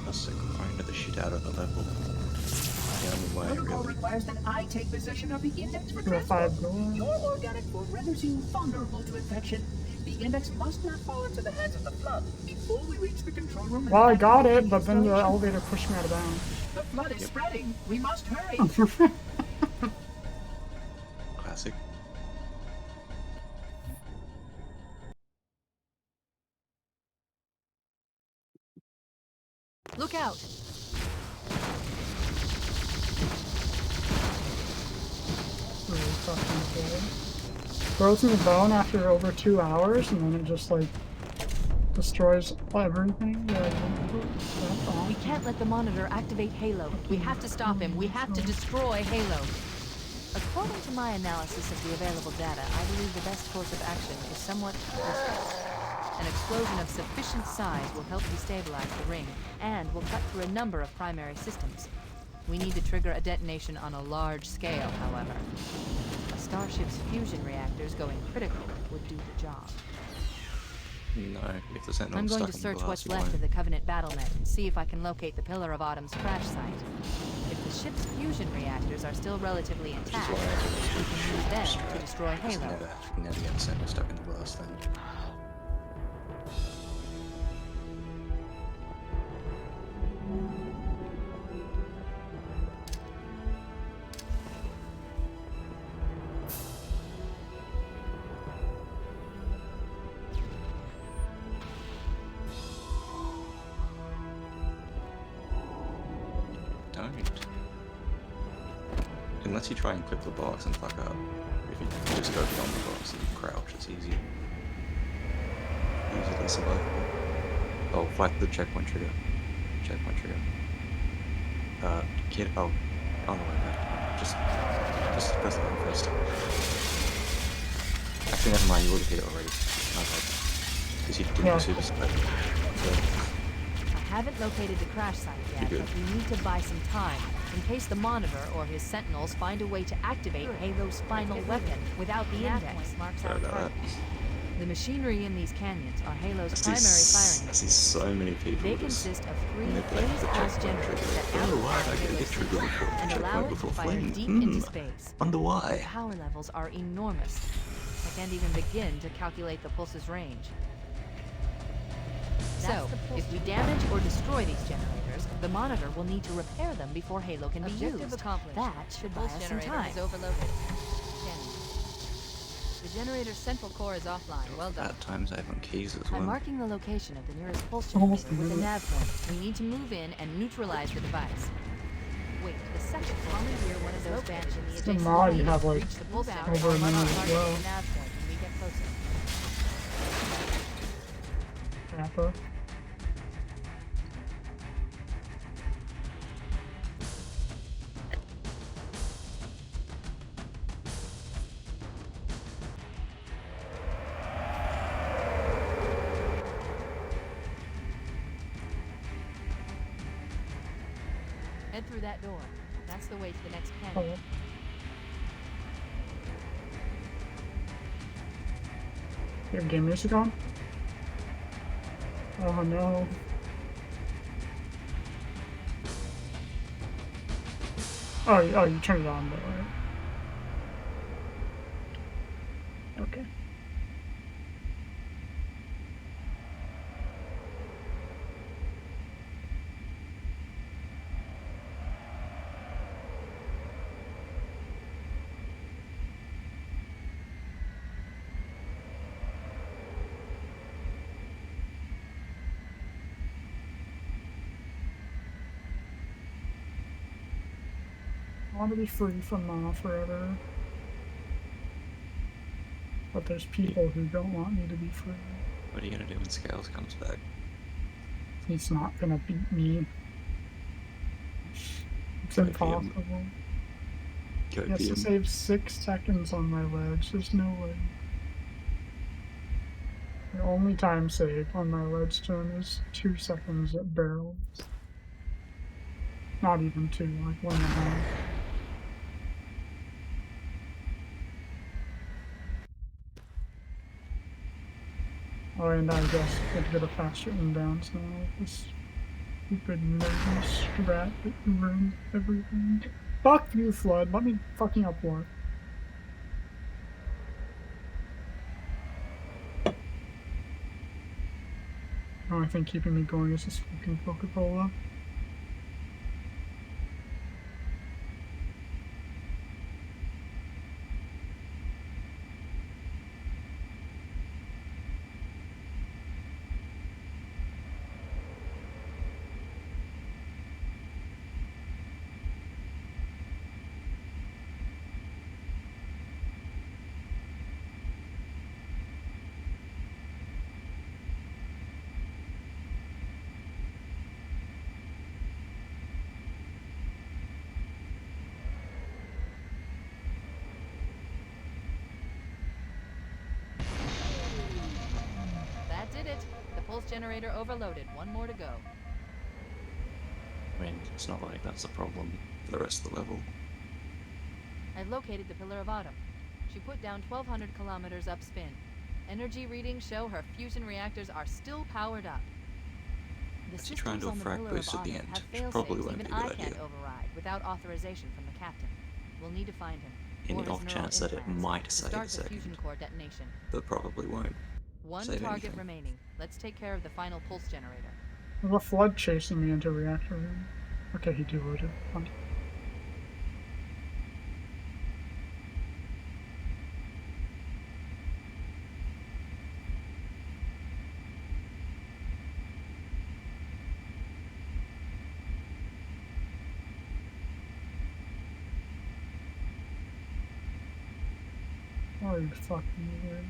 Must have grinded the shit out of the level. The only way, Protocol really. requires that I take possession of the index for Do a transport. 5 door. Your organic will render you vulnerable to infection. The index must not fall into the hands of the Flood before we reach the control room. Well, I got it, but then the elevator pushed me out of bounds. The Flood is spreading. We must hurry. Classic. Look out! fucking boy. Throws in the bone after over 2 hours, and then it just like destroys everything. We can't let the monitor activate Halo. We have to stop him. We have to destroy Halo. According to my analysis of the available data, I believe the best course of action is somewhat distance. An explosion of sufficient size will help destabilize the ring, and will cut through a number of primary systems. We need to trigger a detonation on a large scale, however. A starship's fusion reactors going critical would do the job. No, if the Sentinel's I'm going stuck to in search glass, what's you left won't. of the Covenant battlenet and see if I can locate the Pillar of Autumn's crash site. If the ship's fusion reactors are still relatively intact, we can use them to destroy Halo. Never get the Sentinel stuck in the glass then. Don't. Unless you try and click the box and fuck up. If you just go beyond the box and crouch, it's easier. Easily survivable. Oh, fight the checkpoint trigger. Checkpoint trigger. Oh, on the way back. Just press the button first. Actually, never mind, you would have hit it already. My bad. Because you didn't super split. I haven't located the crash site yet, but we need to buy some time, in case the Monitor or his Sentinels find a way to activate Halo's final weapon without the index. Sorry about that. The machinery in these canyons are Halo's primary firing. I see so many people They just consist of 3 neglect the phase-pulse checkpoint generators trigger. that Oh, why amplify did I get Halo's the trigger signal before and allow checkpoint it before to fire flame? deep into space. Wonder The why. power levels are enormous. I can't even begin to calculate the pulse's range. So, if we damage or destroy these generators, the Monitor will need to repair them before Halo can be used. That should buy us some time. Is overloaded. The generator's central core is offline. Well done. At times I have on keys as well. I'm marking the location of the nearest pulse Almost generator with a a nav point. We need to move in and neutralize the device. Wait, the second commandeer one of those bands in the So adjacent now you lane. have like Reach the pulse out over a and minute as target well. the nav point when we get closer. Rapper. Head through that door. That's the way to the next canyon. You have game music on? Oh no. Oh, you turned it on though, right? Okay. I want to be free from forever. But there's people who don't want me to be free. What are you gonna do when Scales comes back? He's not gonna beat me. It's impossible. He has to save 6 seconds on my ledge. There's no way. The only time save on my ledge turn is 2 seconds at barrels. Not even 2, like 1.5. Oh, and I guess could get a faster inbounds now with this stupid nerdy strat that ruins everything. Fuck you, Flood. Let me fucking upload. The only thing keeping me going is this fucking Coca-Cola. did it. The pulse generator overloaded. One more to go. I mean, it's not like that's a problem for the rest of the level. I've located the Pillar of Autumn. She put down 1,200 kilometers upspin. Energy readings show her fusion reactors are still powered up. The If you're trying systems to on the frag Pillar boost of at the Autumn end, have which probably fail-safes won't even be a I good can't idea. override without authorization from the captain. We'll need to find him. In or the his off neural chance that it implants, might to save start a the fusion second, core detonation. but probably won't. One Save target anything. remaining. Let's take care of the final pulse generator. There's a flood chasing me into reactor room. Okay, he deloaded. Fine. Oh, you fucking weird.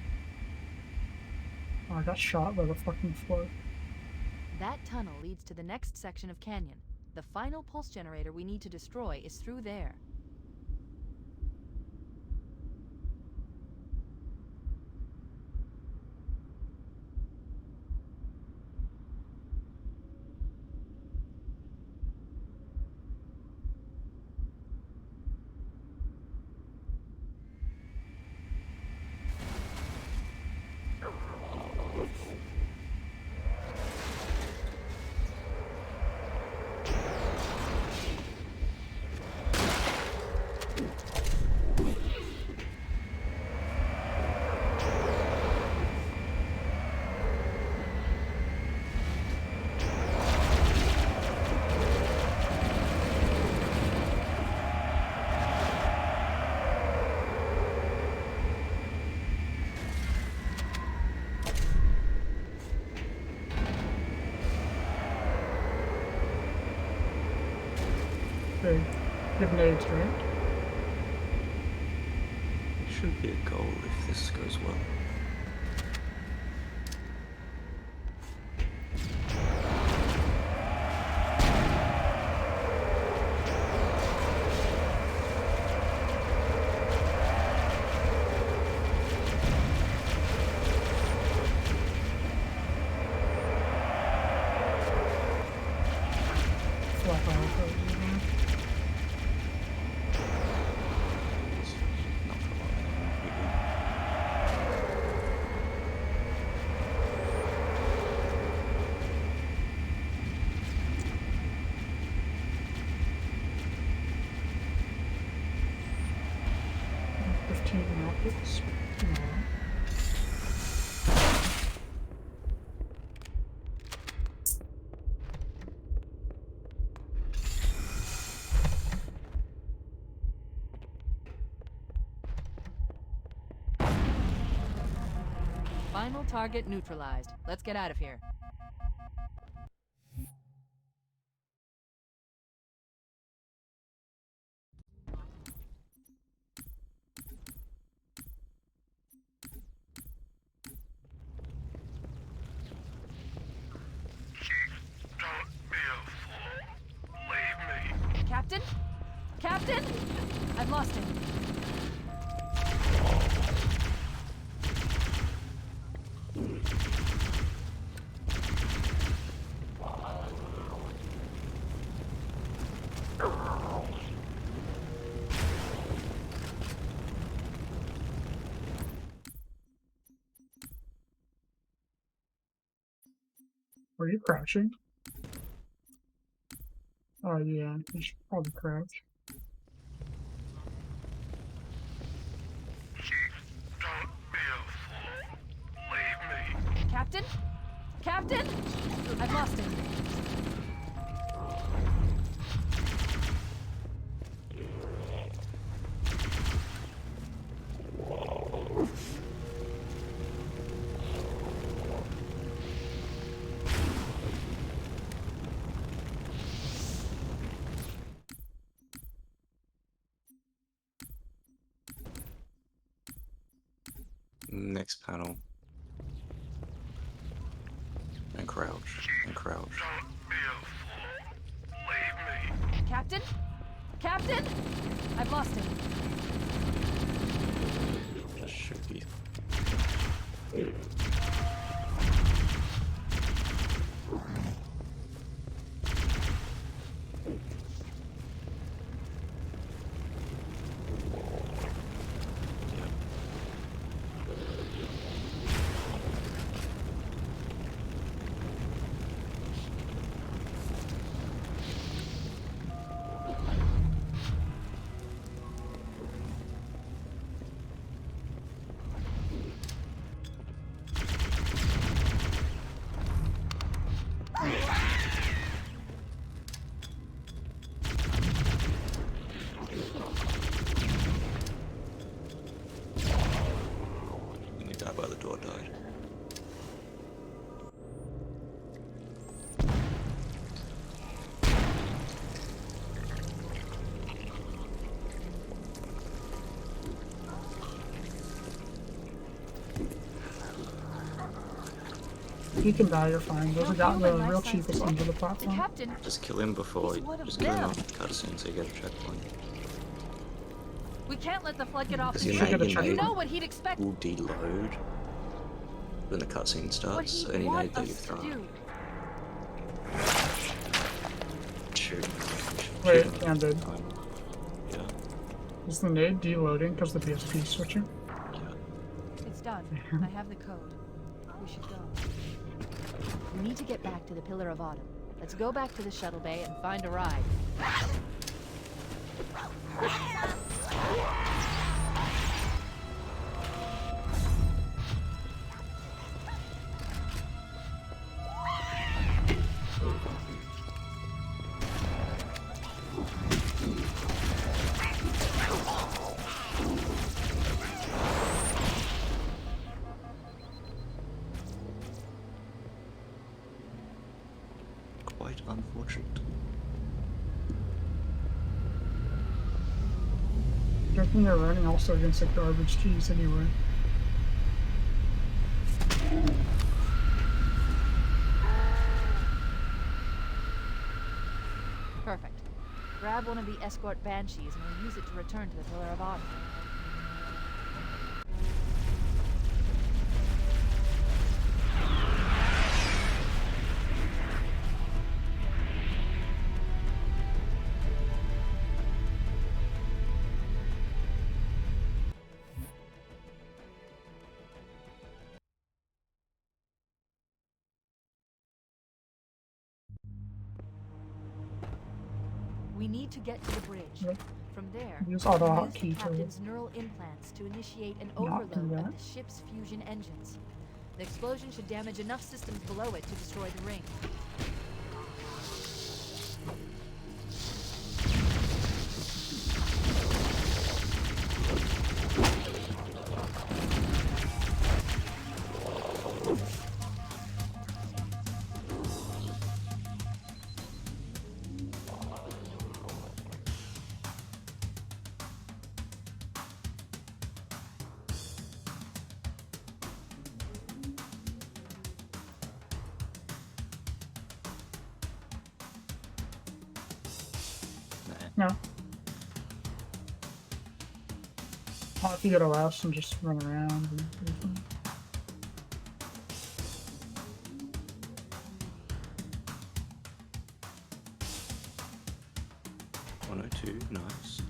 Oh, I got shot by the fucking flood. That tunnel leads to the next section of canyon. The final pulse generator we need to destroy is through there. Big nades, right? It should be a goal if this goes well. Flap out. Not for long. Maybe. 15 rockets. No. Final target neutralized. Let's get out of here. Don't be a fool. Leave me. Captain? Captain? I've lost him. Were you crouching? Oh yeah, you should probably crouch. Don't be a fool. Leave me. Captain? Captain? I've lost him. Next panel. And crouch. And crouch. Don't be a fool. Leave me. Captain? Captain? I've lost him. That should be. the door died. You can die, you're fine. Those are got the Life real science cheapest under the platform. Captain, Just kill him before, He's one of just kill him them. after the cutscene so you get a checkpoint. we can't let the flood get off Because the your should train. get a nade, your You nade know what he'd expect. will deload when the cutscene What starts, so he'd any want nade that you've us to thrown. do. Shoot. Wait, Shoot him. handed. Yeah. Is the nade deloading because the PSP switching? It's done. I have the code. We should go. We need to get back to the Pillar of Autumn. Let's go back to the shuttle bay and find a ride. Quite unfortunate. I think they're running also against the garbage keys anyway. Perfect. Grab one of the escort banshees and we'll use it to return to the Pillar of Autumn. We need to get to the bridge. Yep. From there, Use auto we'll use the hotkey to captain's neural implants to initiate an not do overload that. of the ship's fusion engines. The explosion should damage enough systems below it to destroy the ring. No. Well, if you go to last and just run around and everything. Nice.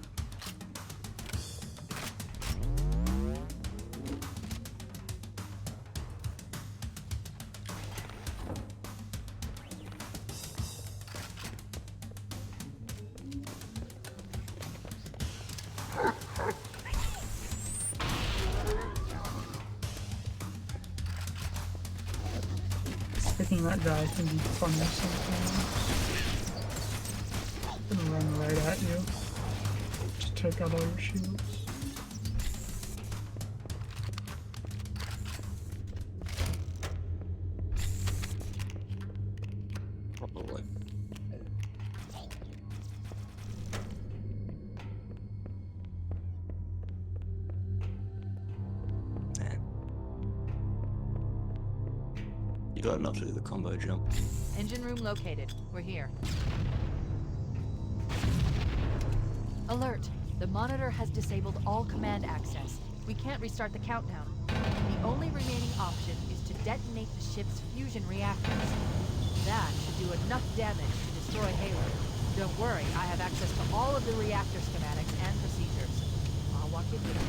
Picking that guy can be funny sometimes. Gonna run right at you. Just take out all your shields. Probably. You got enough to do the combo jump. Engine room located. We're here. Alert! The monitor has disabled all command access. We can't restart the countdown. The only remaining option is to detonate the ship's fusion reactors. That should do enough damage to destroy Halo. Don't worry, I have access to all of the reactor schematics and procedures. I'll walk you through.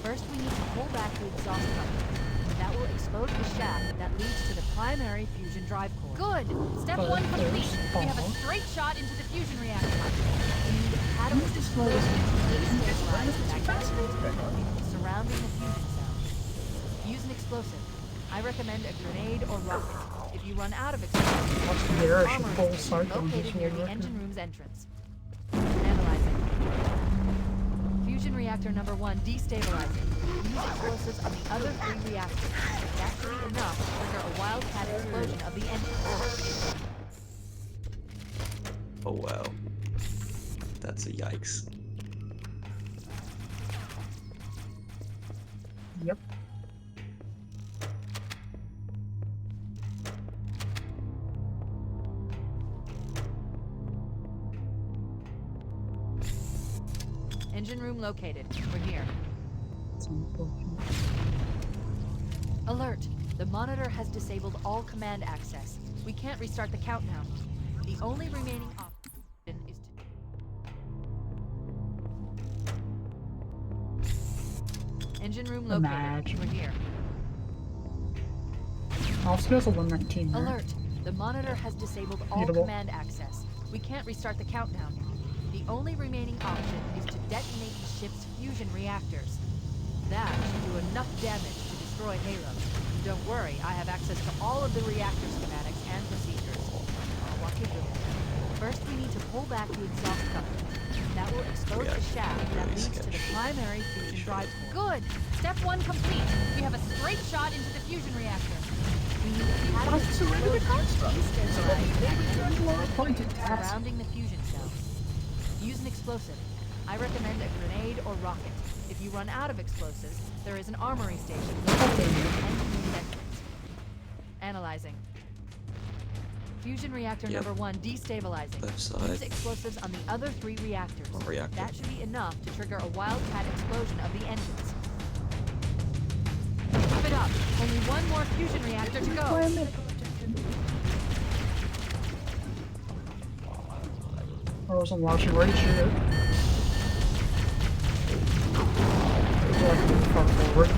First, we need to pull back the exhaust cover. That will expose the shaft that leads to the primary fusion drive core. Good! Step one complete. We have a straight shot into the fusion reactor. We need catalyst explosion to destabilize the magnetic field surrounding the fusion cell. Use an explosive. I recommend a grenade or rocket. If you run out of explosives, Watch the bearish and full cycle located into near the the record. engine room's entrance. Analyzing. Fusion Fusion reactor number 1 destabilizing. Use explosives on the other 3 reactors. That should be enough to trigger a wildcat explosion of the engine. Oh wow. That's a yikes. Yep. Engine room located. We're here. It's unfortunate. Alert! The monitor has disabled all command access. We can't restart the countdown. The only remaining option is to... Engine room located. Imagine. We're here. Also, there's a 119 there. Alert! The monitor has disabled all Beatable. command access. We can't restart the countdown. The only remaining option is to detonate the ship's fusion reactors. That should do enough damage to destroy Halo. Don't worry, I have access to all of the reactor schematics and procedures. I'll walk you through it. First, we need to pull back the exhaust cover. That will expose the shaft that leads to the primary fusion drive core. Good! Step 1 complete. We have a straight shot into the fusion reactor. We need a catalyst surrender the construct. surrounding the fusion cell. Use an explosive. I recommend a grenade or rocket. If you run out of explosives, there is an armory station located in the engine entrance. Analyzing. Fusion reactor number 1 destabilizing. Left side. Use explosives on the other 3 reactors. One reactor. That should be enough to trigger a wildcat explosion of the engines. Keep it up. Only one more fusion reactor to go. I wasn't watching where you shoot it. Forward.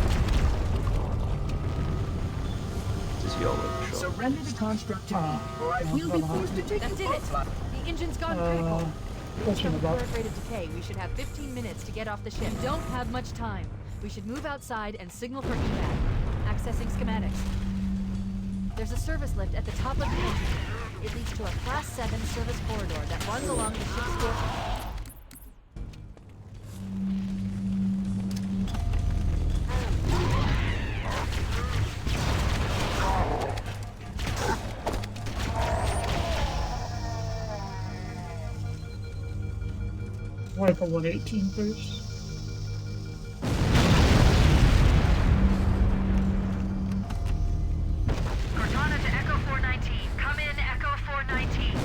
Just YOLO shot. Surrender the construct to me, or I will be forced to take That you did it. offline. The engine's gone critical. What's Based on in the the box? current rate of decay, we should have 15 minutes to get off the ship. We don't have much time. We should move outside and signal for evac. Accessing schematics. There's a service lift at the top of the engine. It leads to a Class 7 service corridor that runs along the ship's door. Like a 118, please. Cortana to Echo 419. Come in, Echo 419.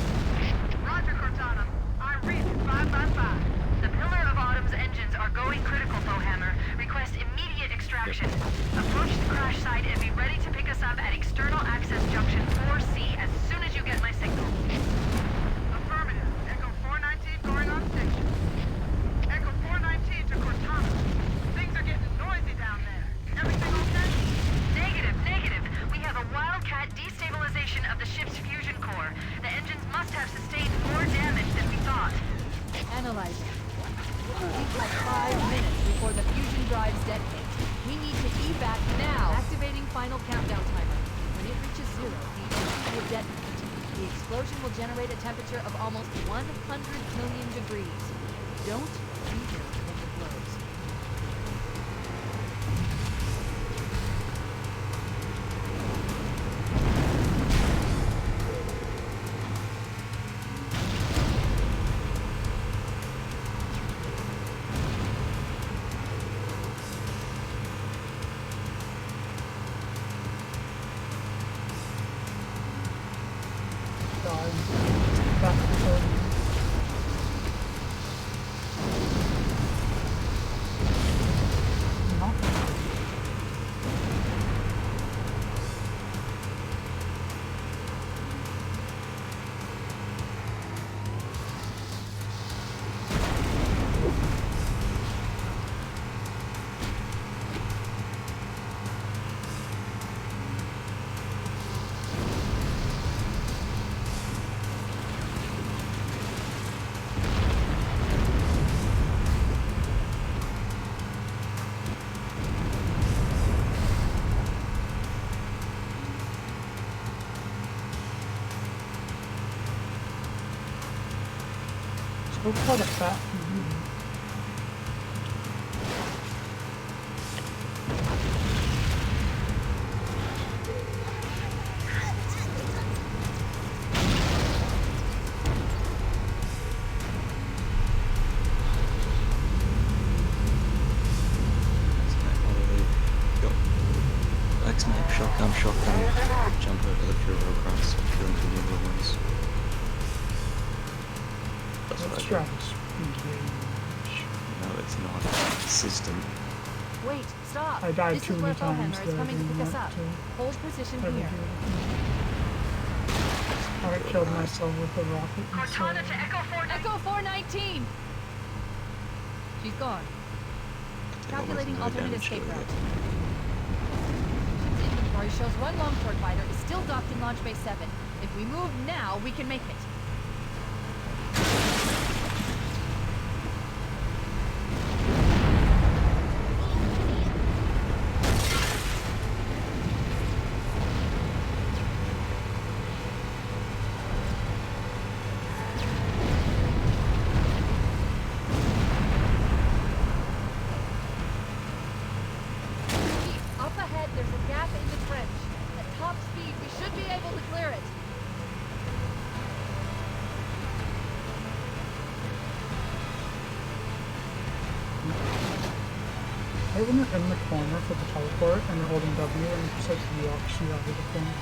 Roger, Cortana. I'm reading 555. The Pillar of Autumn's engines are going critical, Bowhammer. Request immediate extraction. Approach the crash site and be ready to pick us up at External Access Junction 4C as soon as you get my signal. Affirmative. Echo 419 going on station. Echo 419 to Cortana. Things are getting noisy down there. Everything okay? Negative. We have a wildcat destabilization of the ship's fusion core. The engines must have sustained more damage than we thought. Analyzing. We've got 5 minutes before the fusion drives detonate. We need to evac now. Activating final countdown timer. When it reaches 0, the engine will detonate. The explosion will generate a temperature of almost 100 million degrees. Don't enter when it blows. Back to the phone. No. So called a fat. Yikes, mate. Shotgun. Jump over the Furo cross. Killing the new ones. That's what I do. No, it's not. System. Wait, stop. I died This too is where many times Foehammer is that I coming to didn't pick us want up. to. Hold position Ever here. do it. I killed myself with a rocket. Cortana to Echo 4. Echo 419! She's gone. Calculating no alternate damage escape to it. route. Ship's inventory shows one longsword fighter is still docked in Launch Bay 7. If we move now, we can make it. Up ahead, there's a gap in the trench. At top speed, we should be able to clear it. Right when you're in the corner for the teleport and you're holding W and it just like walks you out of the corner.